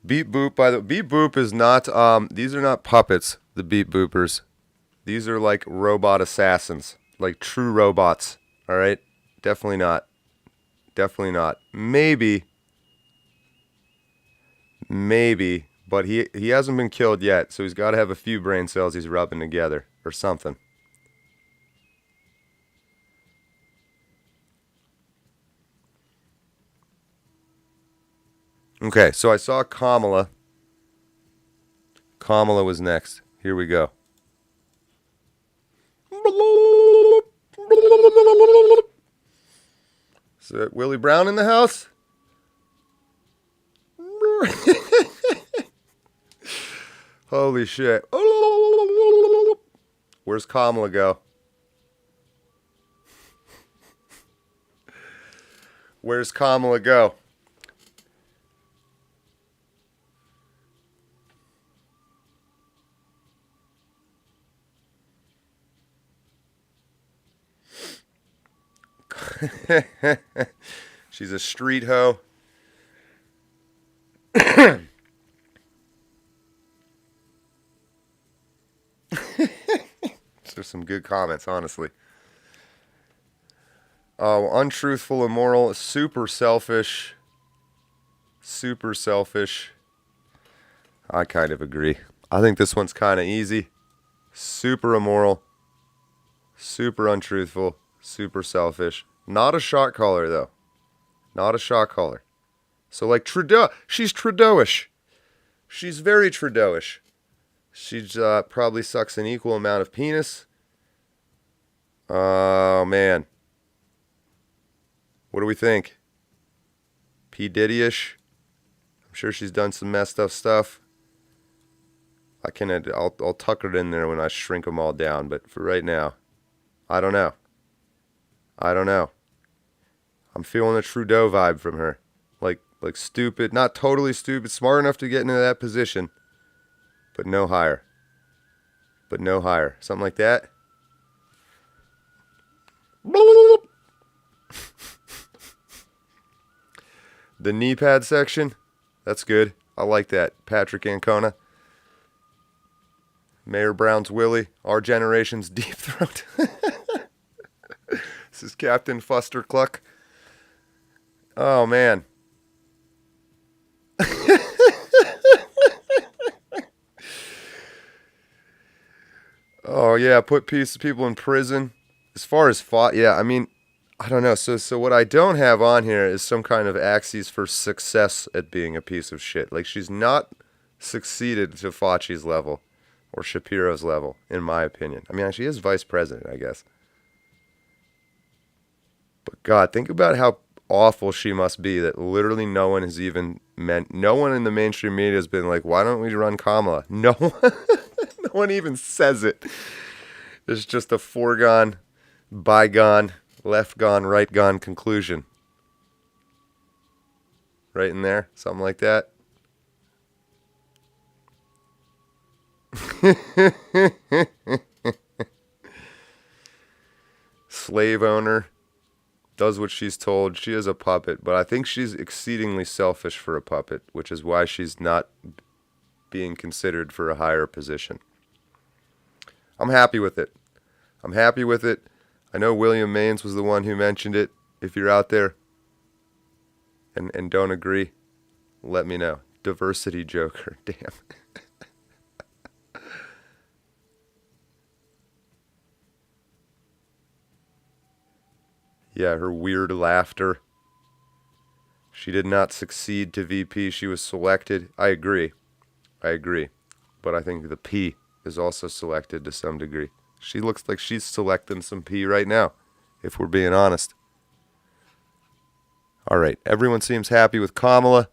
Beep boop by the beep boop is not these are not puppets, the beep boopers. These are like robot assassins, like true robots. All right? Definitely not. Definitely not. Maybe, but he hasn't been killed yet, so he's got to have a few brain cells he's rubbing together or something. Okay, so I saw Kamala. Kamala was next. Here we go. Is that Willie Brown in the house? Holy shit. Where's Kamala go? Where's Kamala go? She's a street hoe. There's some good comments, honestly. Oh, untruthful, immoral, super selfish. Super selfish. I kind of agree. I think this one's kind of easy. Super immoral. Super untruthful. Super selfish. Not a shot caller, though. Not a shot caller. So, like Trudeau. She's Trudeauish. She's very Trudeauish. She's probably sucks an equal amount of penis. Oh, man. What do we think? P. Diddy-ish? I'm sure she's done some messed up stuff. I'll tuck it in there when I shrink them all down. But for right now, I don't know. I'm feeling a Trudeau vibe from her. Like stupid, not totally stupid, smart enough to get into that position, but no higher. Something like that. The knee pad section, that's good. I like that. Patrick Ancona. Mayor Brown's Willie, our generation's deep throat. This is Captain Fuster Cluck. Oh, man. Oh, yeah, put people in prison. As far as yeah, I mean, I don't know. So what I don't have on here is some kind of axes for success at being a piece of shit. Like, she's not succeeded to Fauci's level or Shapiro's level, in my opinion. I mean, she is vice president, I guess. But God, think about how awful she must be that literally no one has even no one in the mainstream media has been like, why don't we run Kamala? No one, no one even says it. It's just a foregone, bygone, left gone, right gone conclusion. Right in there, something like that. Slave owner. Does what she's told. She is a puppet, but I think she's exceedingly selfish for a puppet, which is why she's not being considered for a higher position. I'm happy with it. I know William Maines was the one who mentioned it. If you're out there and don't agree, let me know. Diversity joker. Damn. Yeah, her weird laughter. She did not succeed to VP. She was selected. I agree. But I think the P is also selected to some degree. She looks like she's selecting some P right now, if we're being honest. All right, everyone seems happy with Kamala.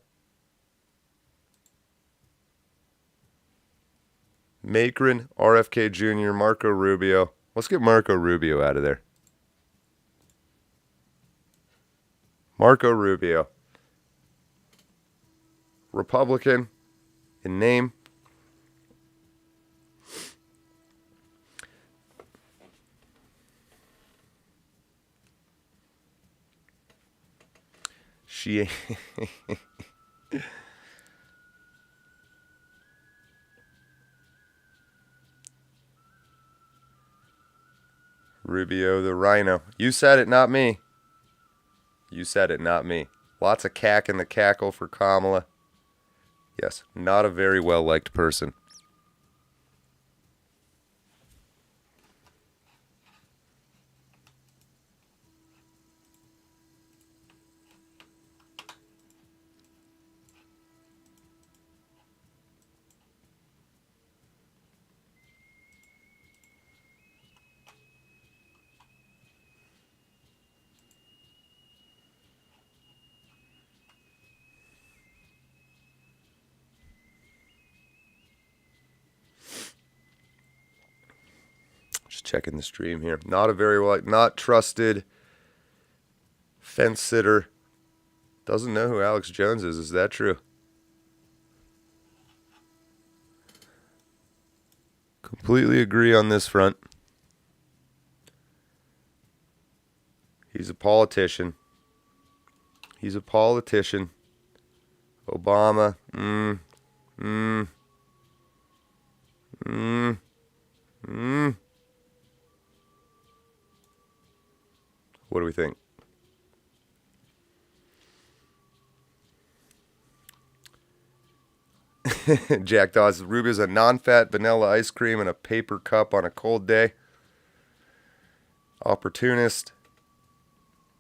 Macron, RFK Jr., Marco Rubio. Let's get Marco Rubio out of there. Marco Rubio. Republican in name. She Rubio the Rhino. You said it, not me. You said it, not me. Lots of cack in the cackle for Kamala. Yes, not a very well-liked person. Just checking the stream here. Not a very well, not trusted fence sitter. Doesn't know who Alex Jones is. Is that true? Completely agree on this front. He's a politician. He's a politician. Obama. What do we think? Jack Dawes. Rubio's a non-fat vanilla ice cream in a paper cup on a cold day. Opportunist.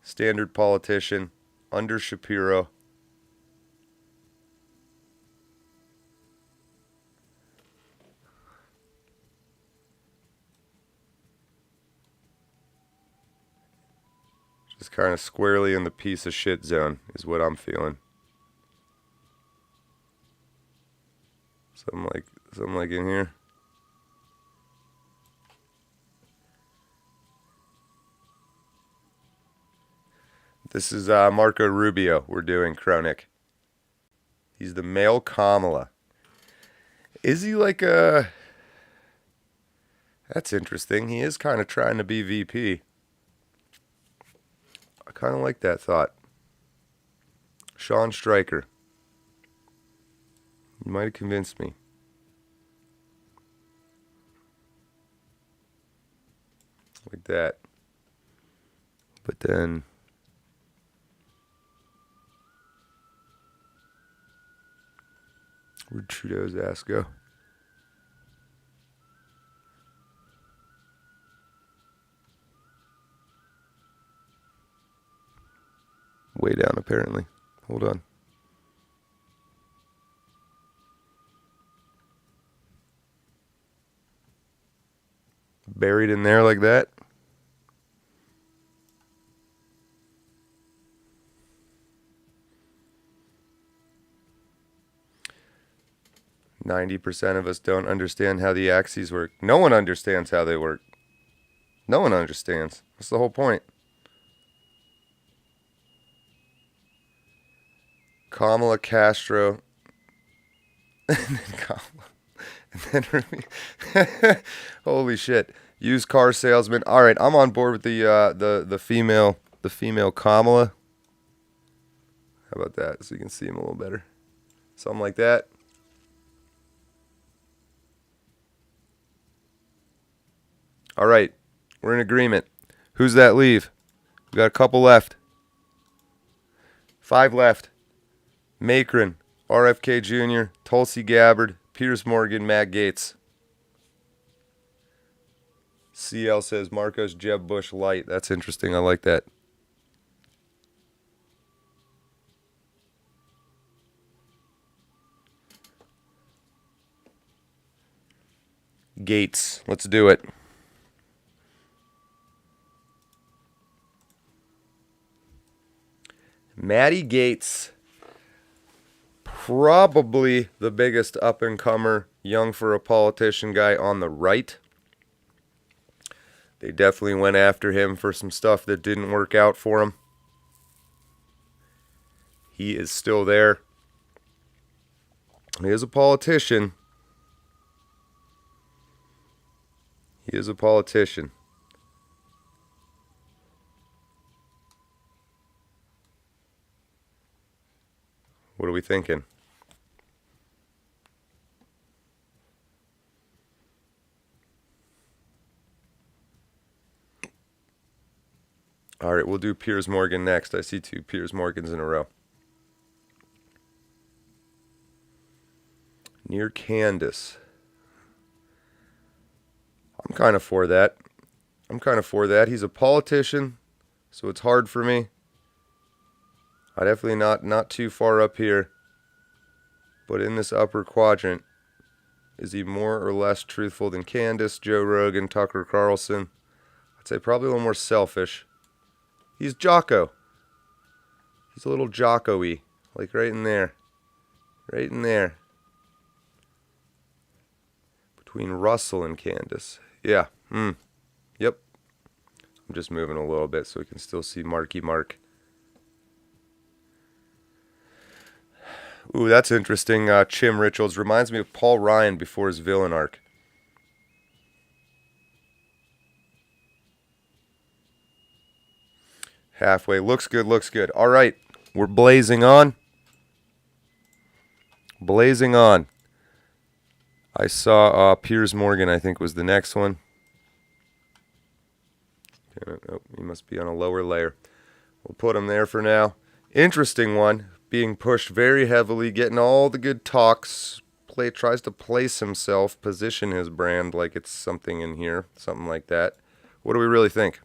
Standard politician. Under Shapiro. Just kind of squarely in the piece of shit zone is what I'm feeling. Something like in here. This is Marco Rubio we're doing, Chronic. He's the male Kamala. Is he like a... That's interesting. He is kind of trying to be VP. I kind of like that thought. Sean Stryker. You might have convinced me. Like that. But then... Where'd Trudeau's ass go? Way down, apparently. Hold on. Buried in there like that. %90 of us don't understand how the axes work. No one understands how they work. No one understands. That's the whole point. Kamala Castro. And then Kamala. And then holy shit. Used car salesman. All right, I'm on board with the female Kamala. How about that? So you can see him a little better. Something like that. All right, we're in agreement. Who's that leave? We got a couple left. 5 left. Macron, RFK Jr., Tulsi Gabbard, Piers Morgan, Matt Gaetz. CL says Marcos Jeb Bush light. That's interesting. I like that. Gaetz. Let's do it. Matty Gaetz, probably the biggest up-and-comer, young for a politician guy on the right. They definitely went after him for some stuff that didn't work out for him. He is still there. He is a politician. He is a politician. What are we thinking? All right, we'll do Piers Morgan next. I see 2 Piers Morgans in a row. Near Candace. I'm kind of for that. He's a politician, so it's hard for me. I definitely not too far up here. But in this upper quadrant, is he more or less truthful than Candace, Joe Rogan, Tucker Carlson? I'd say probably a little more selfish. He's Jocko. He's a little Jocko-y. Like right in there. Right in there. Between Russell and Candace. Yeah. Yep. I'm just moving a little bit so we can still see Marky Mark. Ooh, that's interesting. Chim Richards reminds me of Paul Ryan before his villain arc. Halfway. Looks good, looks good. All right. We're blazing on. Blazing on. I saw Piers Morgan, I think, was the next one. Oh, he must be on a lower layer. We'll put him there for now. Interesting one. Being pushed very heavily, getting all the good talks. Tries to place himself, position his brand like it's something in here. Something like that. What do we really think?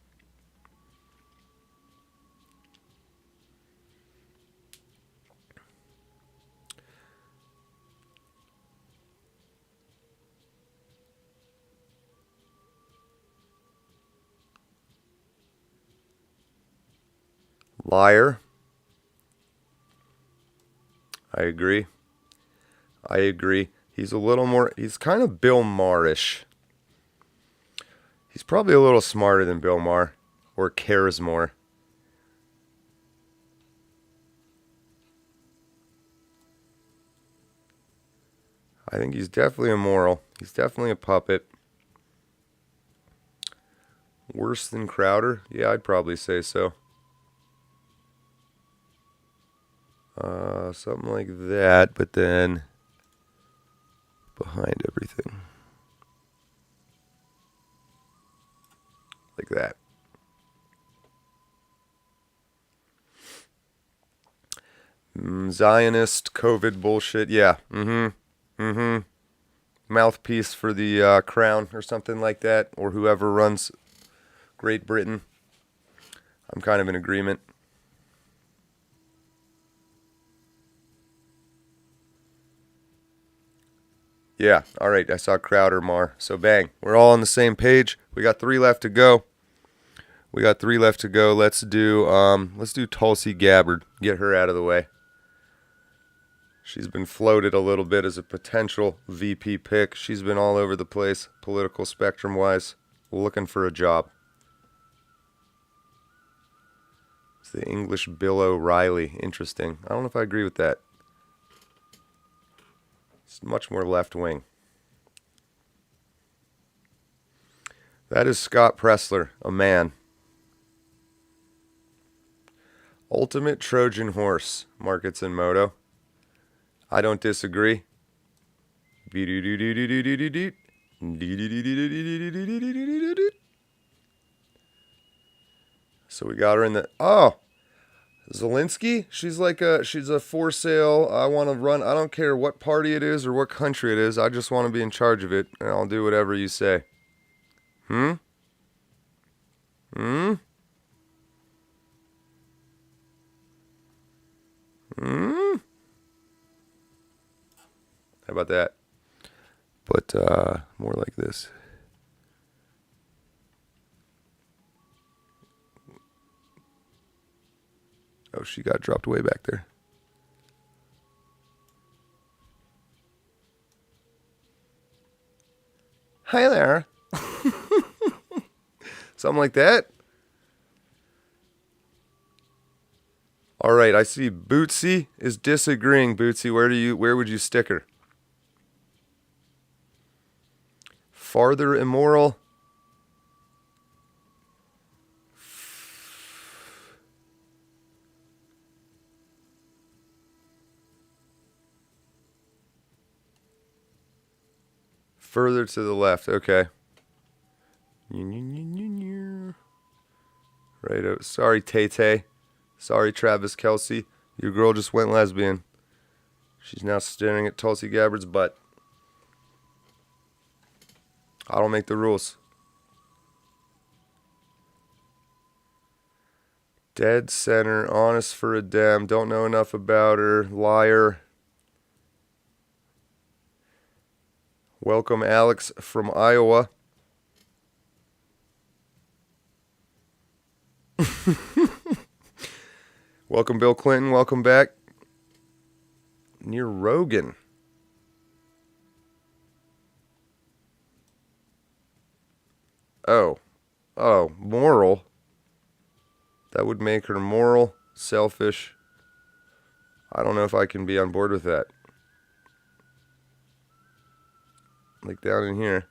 Liar. I agree. He's a little more, he's kind of Bill Maher-ish. He's probably a little smarter than Bill Maher, or cares more. I think he's definitely immoral. He's definitely a puppet. Worse than Crowder? Yeah, I'd probably say so. Something like that, but then behind everything. Like that. Zionist COVID bullshit. Yeah. Mouthpiece for the crown or something like that, or whoever runs Great Britain. I'm kind of in agreement. Yeah, all right, I saw Crowder, Maher. So bang, we're all on the same page. We got 3 left to go. Let's do Tulsi Gabbard. Get her out of the way. She's been floated a little bit as a potential VP pick. She's been all over the place, political spectrum-wise, looking for a job. It's the English Bill O'Reilly. Interesting. I don't know if I agree with that. It's much more left-wing. That is Scott Pressler, a man. Ultimate Trojan horse, Markets and Moto. I don't disagree. So we got her in the... Oh! Zelensky? She's a for sale. I want to run. I don't care what party it is or what country it is. I just want to be in charge of it, and I'll do whatever you say. How about that? But more like this. Oh, she got dropped way back there. Hi there. Something like that. All right, I see Bootsy is disagreeing. Bootsy, where would you stick her? Farther immoral. Further to the left, okay. Right out. Sorry, Tay-Tay. Sorry, Travis Kelsey. Your girl just went lesbian. She's now staring at Tulsi Gabbard's butt. I don't make the rules. Dead center, honest for a damn, don't know enough about her, liar. Welcome, Alex from Iowa. Welcome, Bill Clinton. Welcome back. Near Rogan. Oh, moral. That would make her moral, selfish. I don't know if I can be on board with that. Like down in here.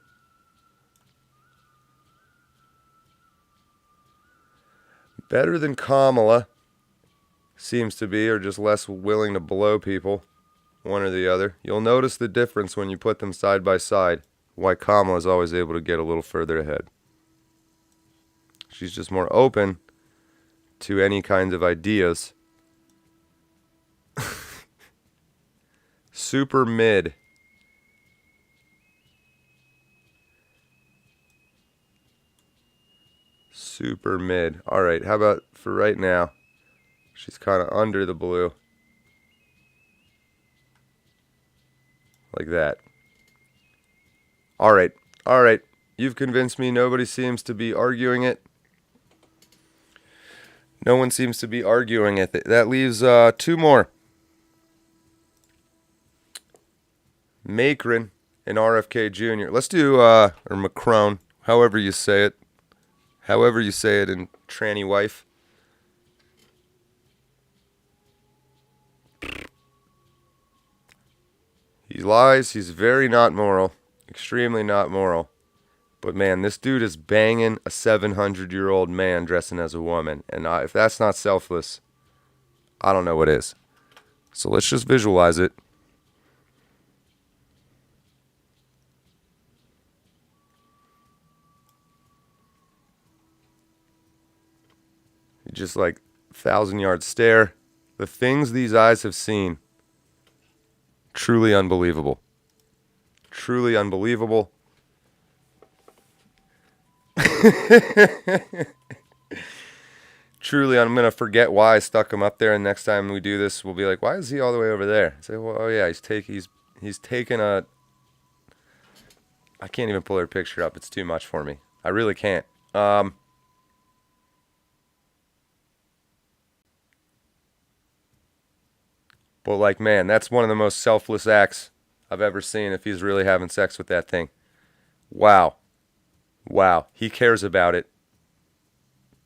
Better than Kamala. Seems to be, or just less willing to blow people. One or the other. You'll notice the difference when you put them side by side. Why Kamala is always able to get a little further ahead. She's just more open to any kinds of ideas. Super mid. Super mid. Alright, how about for right now? She's kind of under the blue. Like that. Alright. You've convinced me. Nobody seems to be arguing it. No one seems to be arguing it. That leaves two more. Macron and RFK Jr. Let's do, or Macron, however you say it. However you say it in tranny wife. He lies. He's very not moral. Extremely not moral. But man, this dude is banging a 700-year-old man dressing as a woman. And if that's not selfless, I don't know what is. So let's just visualize it. Just like 1,000-yard stare. The things these eyes have seen. Truly unbelievable. Truly unbelievable. Truly, I'm going to forget why I stuck him up there, and next time we do this, we'll be like, why is he all the way over there? Say, well, oh yeah, he's taking a... I can't even pull her picture up. It's too much for me. I really can't. But like, man, that's one of the most selfless acts I've ever seen if he's really having sex with that thing. Wow. Wow. He cares about it.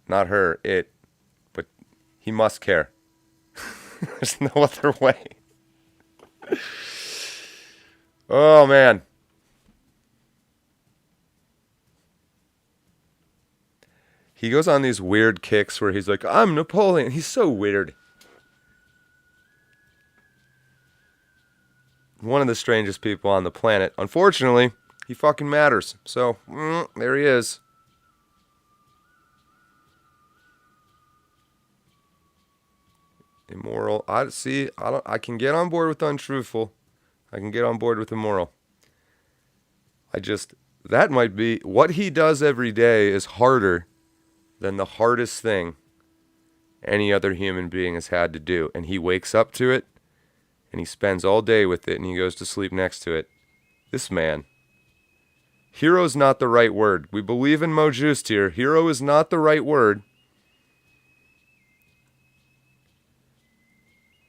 Not her, it. But he must care. There's no other way. Oh, man. He goes on these weird kicks where he's like, I'm Napoleon. He's so weird. One of the strangest people on the planet. Unfortunately, he fucking matters. So, there he is. Immoral. I can get on board with untruthful. I can get on board with immoral. That might be, what he does every day is harder than the hardest thing any other human being has had to do. And he wakes up to it. And he spends all day with it, and he goes to sleep next to it. This man. Hero's not the right word. We believe in Mo Juiced here. Hero is not the right word.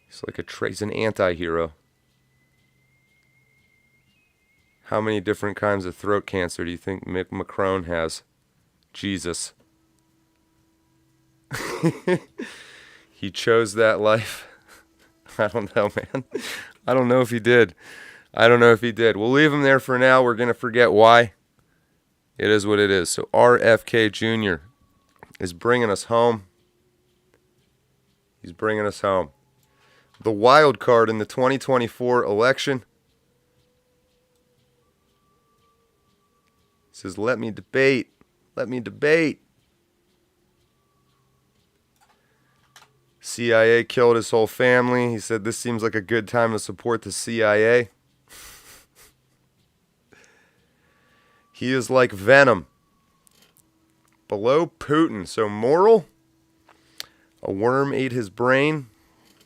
He's an anti-hero. How many different kinds of throat cancer do you think Macron has? Jesus. He chose that life. I don't know, man. I don't know if he did. We'll leave him there for now. We're going to forget why. It is what it is. So RFK Jr. is bringing us home. He's bringing us home. The wild card in the 2024 election. He says, let me debate. Let me debate. CIA killed his whole family. He said this seems like a good time to support the CIA. He is like Venom. Below Putin. So moral. A worm ate his brain.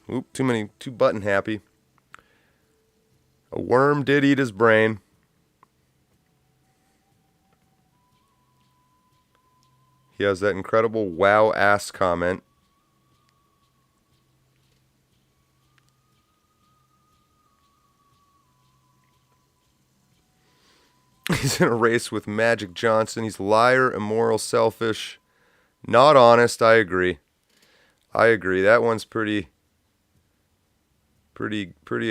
Oop, too button happy. A worm did eat his brain. He has that incredible wow ass comment. He's in a race with Magic Johnson. He's liar, immoral, selfish, not honest. I agree. That one's pretty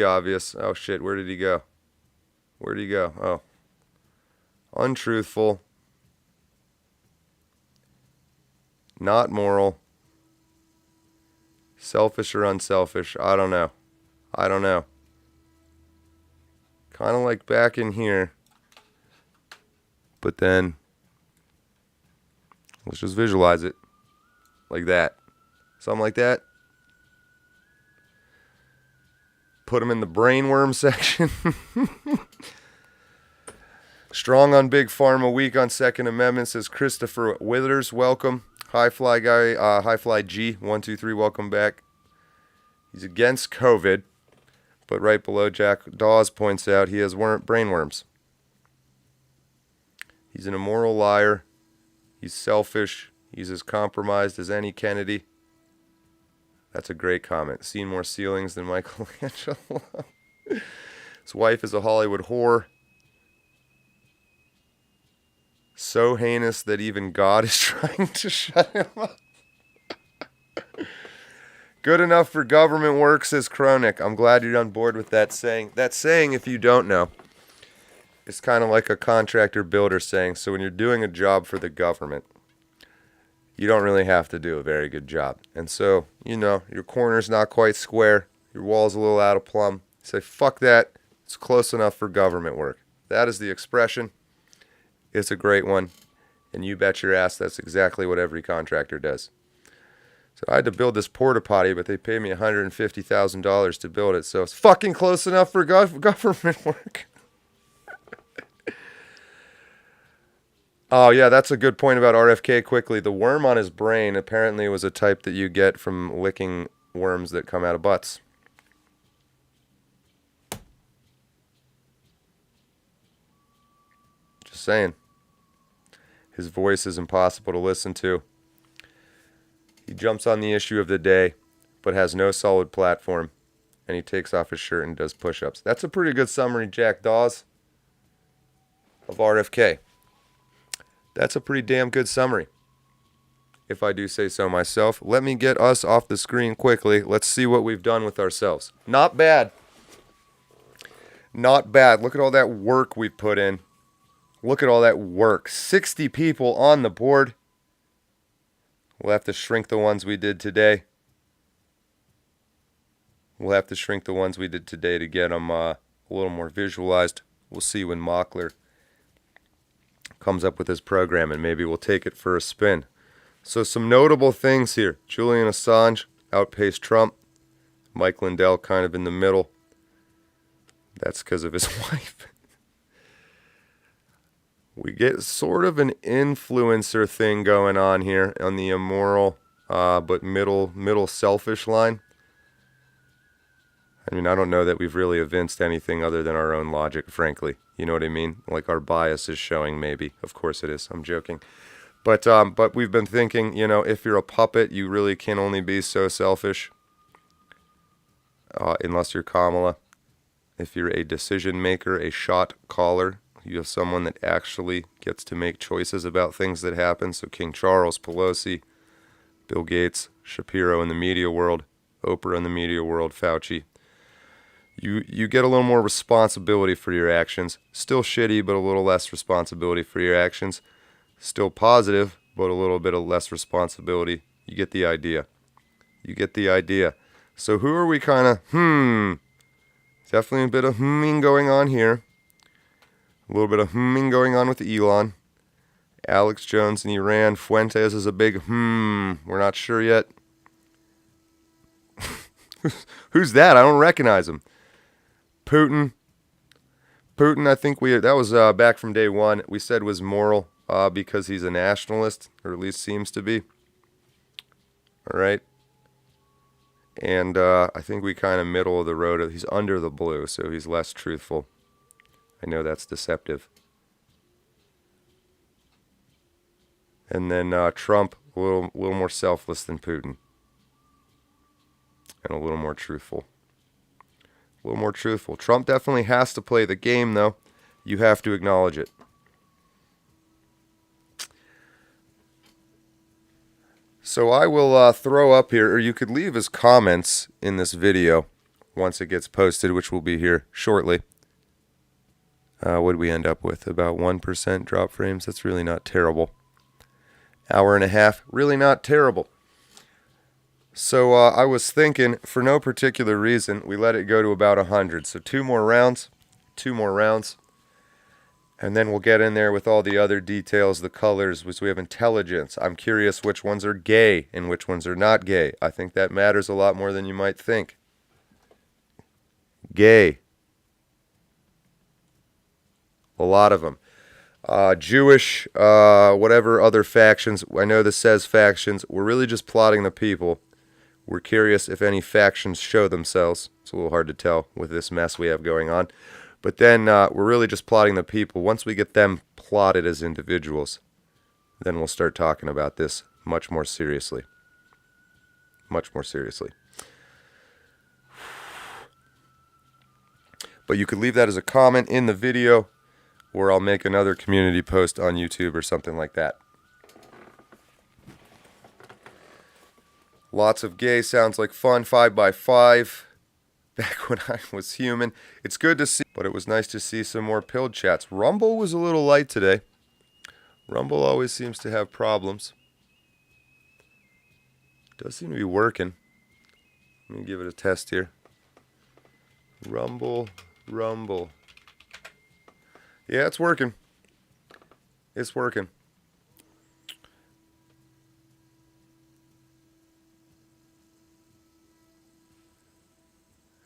obvious. Oh shit, where did he go? Oh. Untruthful. Not moral. Selfish or unselfish? I don't know. Kind of like back in here. But then, let's just visualize it. Like that. Something like that. Put him in the brainworm section. Strong on Big Pharma, weak on Second Amendment, says Christopher Withers. Welcome. High Fly Guy, High Fly G, 123, welcome back. He's against COVID. But right below, Jack Dawes points out he has brainworms. He's an immoral liar. He's selfish. He's as compromised as any Kennedy. That's a great comment. Seen more ceilings than Michelangelo. His wife is a Hollywood whore. So heinous that even God is trying to shut him up. Good enough for government work, says Chronic. I'm glad you're on board with that saying. That saying, if you don't know, it's kind of like a contractor builder saying. So when you're doing a job for the government, you don't really have to do a very good job. And so, your corner's not quite square. Your wall's a little out of plumb. You say, fuck that. It's close enough for government work. That is the expression. It's a great one. And you bet your ass that's exactly what every contractor does. So I had to build this porta potty, but they paid me $150,000 to build it. So it's fucking close enough for government work. Oh, yeah, that's a good point about RFK quickly. The worm on his brain apparently was a type that you get from licking worms that come out of butts. Just saying. His voice is impossible to listen to. He jumps on the issue of the day, but has no solid platform. And he takes off his shirt and does push-ups. That's a pretty good summary, Jack Dawes, of RFK. That's a pretty damn good summary, if I do say so myself. Let me get us off the screen quickly. Let's see what we've done with ourselves. Not bad. Not bad. Look at all that work we've put in. Look at all that work. 60 people on the board. We'll have to shrink the ones we did today. To get them a little more visualized. We'll see when Mockler comes up with his program, and maybe we'll take it for a spin. So some notable things here. Julian Assange outpaced Trump. Mike Lindell kind of in the middle. That's because of his wife. We get sort of an influencer thing going on here on the immoral but middle selfish line. I mean, I don't know that we've really evinced anything other than our own logic, frankly. You know what I mean? Like our bias is showing, maybe. Of course it is. I'm joking. But we've been thinking, if you're a puppet, you really can only be so selfish. Unless you're Kamala. If you're a decision maker, a shot caller, you have someone that actually gets to make choices about things that happen. So King Charles, Pelosi, Bill Gates, Shapiro in the media world, Oprah in the media world, Fauci. You get a little more responsibility for your actions. Still shitty, but a little less responsibility for your actions. Still positive, but a little bit of less responsibility. You get the idea. You get the idea. So who are we kind of, definitely a bit of going on here. A little bit of going on with Elon. Alex Jones in Iran. Fuentes is a big We're not sure yet. Who's that? I don't recognize him. Putin, I think that was back from day one. We said was moral because he's a nationalist, or at least seems to be. All right. And I think we kind of middle of the road. He's under the blue, so he's less truthful. I know that's deceptive. And then Trump, a little more selfless than Putin. And a little more truthful. A little more truthful. Trump definitely has to play the game, though. You have to acknowledge it. So I will throw up here, or you could leave his comments in this video once it gets posted, which will be here shortly. What did we end up with? About 1% drop frames. That's really not terrible. Hour and a half. Really not terrible. So I was thinking, for no particular reason, we let it go to about 100. So 2 more rounds. And then we'll get in there with all the other details, the colors, which we have intelligence. I'm curious which ones are gay and which ones are not gay. I think that matters a lot more than you might think. Gay. A lot of them. Jewish, whatever other factions. I know this says factions. We're really just plotting the people. We're curious if any factions show themselves. It's a little hard to tell with this mess we have going on. But then we're really just plotting the people. Once we get them plotted as individuals, then we'll start talking about this much more seriously. Much more seriously. But you could leave that as a comment in the video, or I'll make another community post on YouTube or something like that. Lots of gay sounds like fun. 5x5. Back when I was human. It's good to see, but it was nice to see some more pilled chats. Rumble was a little light today. Rumble always seems to have problems. Does seem to be working. Let me give it a test here. Rumble. Yeah, it's working. It's working.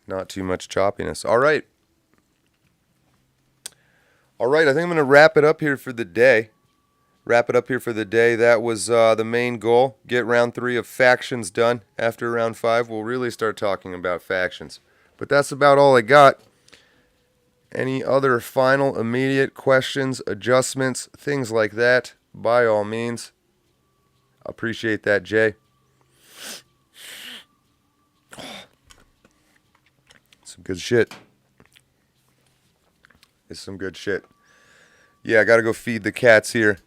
Not too much choppiness. All right. I think I'm going to wrap it up here for the day. That was the main goal. Get round 3 of factions done. After round 5, we'll really start talking about factions. But that's about all I got. Any other final, immediate questions, adjustments, things like that, by all means. Appreciate that, Jay. Some good shit. It's some good shit. Yeah, I gotta go feed the cats here.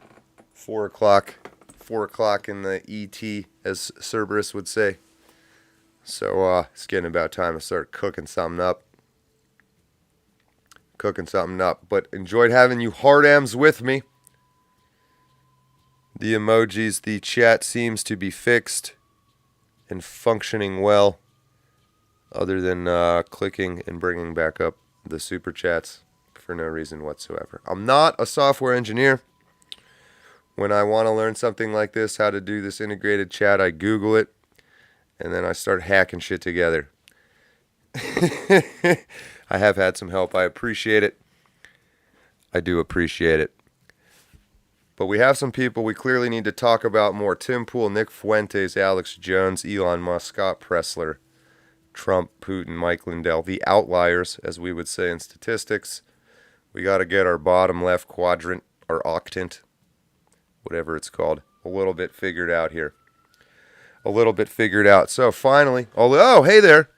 4 o'clock. 4 o'clock in the ET, as Cerberus would say. So it's getting about time to start cooking something up. But enjoyed having you hardams with me. The emojis, the chat seems to be fixed and functioning well. Other than clicking and bringing back up the super chats for no reason whatsoever. I'm not a software engineer. When I want to learn something like this, how to do this integrated chat, I Google it, and then I start hacking shit together. I have had some help. I appreciate it. I do appreciate it. But we have some people we clearly need to talk about more. Tim Pool, Nick Fuentes, Alex Jones, Elon Musk, Scott Pressler, Trump, Putin, Mike Lindell, the outliers, as we would say in statistics. We got to get our bottom left quadrant, our octant, whatever it's called, a little bit figured out here. So finally, oh, hey there.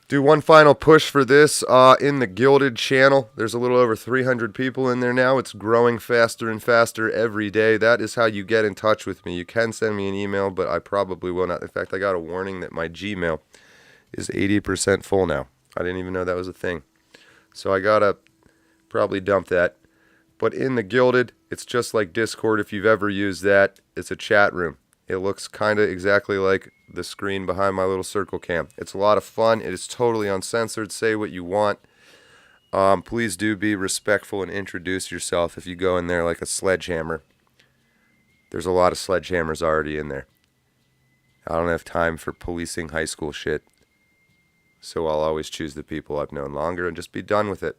Do one final push for this in the Gilded channel. There's a little over 300 people in there now. It's growing faster and faster every day. That is how you get in touch with me. You can send me an email, but I probably will not. In fact, I got a warning that my Gmail is 80% full now. I didn't even know that was a thing. So I got to probably dump that. But in the Gilded, it's just like Discord if you've ever used that. It's a chat room. It looks kind of exactly like the screen behind my little circle cam. It's a lot of fun. It is totally uncensored. Say what you want. Please do be respectful and introduce yourself if you go in there like a sledgehammer. There's a lot of sledgehammers already in there. I don't have time for policing high school shit. So I'll always choose the people I've known longer and just be done with it.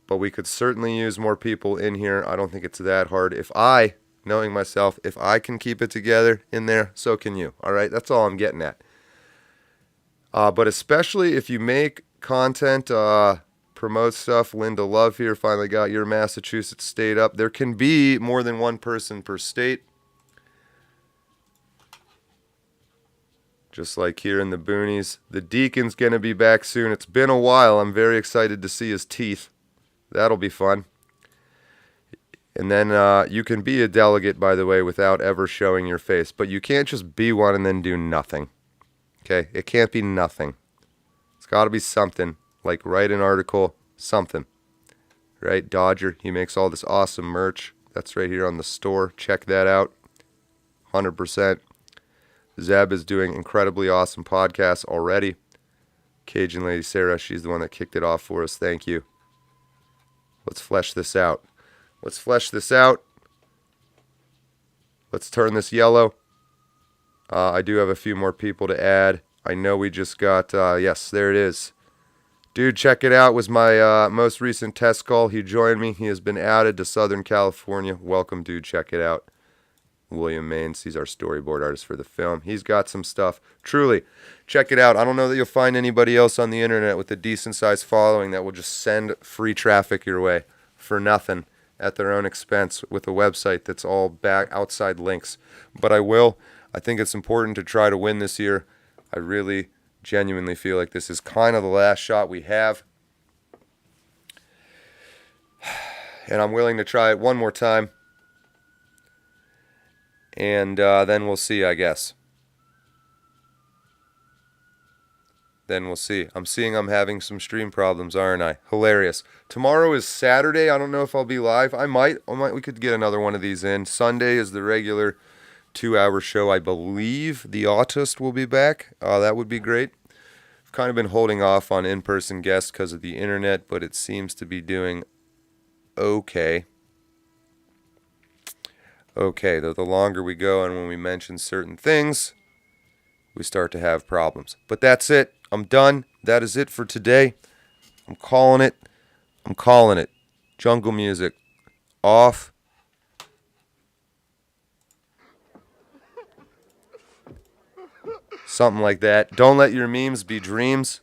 But we could certainly use more people in here. I don't think it's that hard. Knowing myself, if I can keep it together in there, so can you. All right, that's all I'm getting at. But especially if you make content, promote stuff. Linda Love here finally got your Massachusetts state up. There can be more than one person per state. Just like here in the boonies. The Deacon's going to be back soon. It's been a while. I'm very excited to see his teeth. That'll be fun. And then you can be a delegate, by the way, without ever showing your face. But you can't just be one and then do nothing. Okay? It can't be nothing. It's got to be something. Like write an article, something. Right? Dodger, he makes all this awesome merch. That's right here on the store. Check that out. 100%. Zeb is doing incredibly awesome podcasts already. Cajun Lady Sarah, she's the one that kicked it off for us. Thank you. Let's flesh this out. Let's flesh this out. Let's turn this yellow. I do have a few more people to add. I know we just got, yes, there it is. Dude, check it out. It was my most recent test call. He joined me. He has been added to Southern California. Welcome, dude. Check it out. William Maines, he's our storyboard artist for the film. He's got some stuff. Truly, check it out. I don't know that you'll find anybody else on the internet with a decent-sized following that will just send free traffic your way for nothing at their own expense with a website that's all back outside links. But I will. I think it's important to try to win this year. I really genuinely feel like this is kind of the last shot we have. And I'm willing to try it one more time. And then we'll see, I guess. Then we'll see. I'm seeing I'm having some stream problems, aren't I? Hilarious. Tomorrow is Saturday. I don't know if I'll be live. I might. We could get another one of these in. Sunday is the regular 2-hour show. I believe the Autist will be back. That would be great. I've kind of been holding off on in-person guests because of the internet, but it seems to be doing okay. Okay, though the longer we go and when we mention certain things, we start to have problems. But that's it. I'm done. That is it for today. I'm calling it. I'm calling it. Jungle music. Off. Something like that. Don't let your memes be dreams.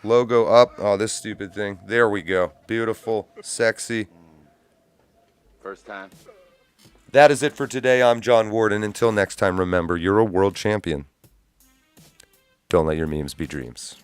Logo up. Oh, this stupid thing. There we go. Beautiful. Sexy. First time. That is it for today. I'm John Warden. Until next time, remember, you're a world champion. Don't let your memes be dreams.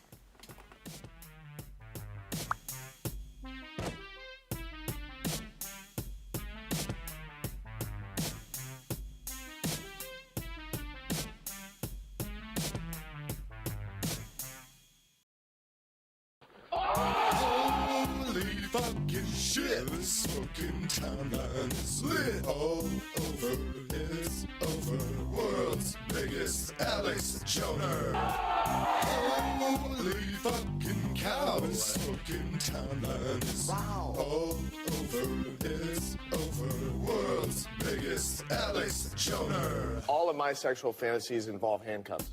Holy fucking shit! This fucking timeline is lit all over. It's over. World's biggest Alex Joner. Holy fucking cow! This fucking timeline is all over. It's over. World's biggest Alex Joner. All of my sexual fantasies involve handcuffs.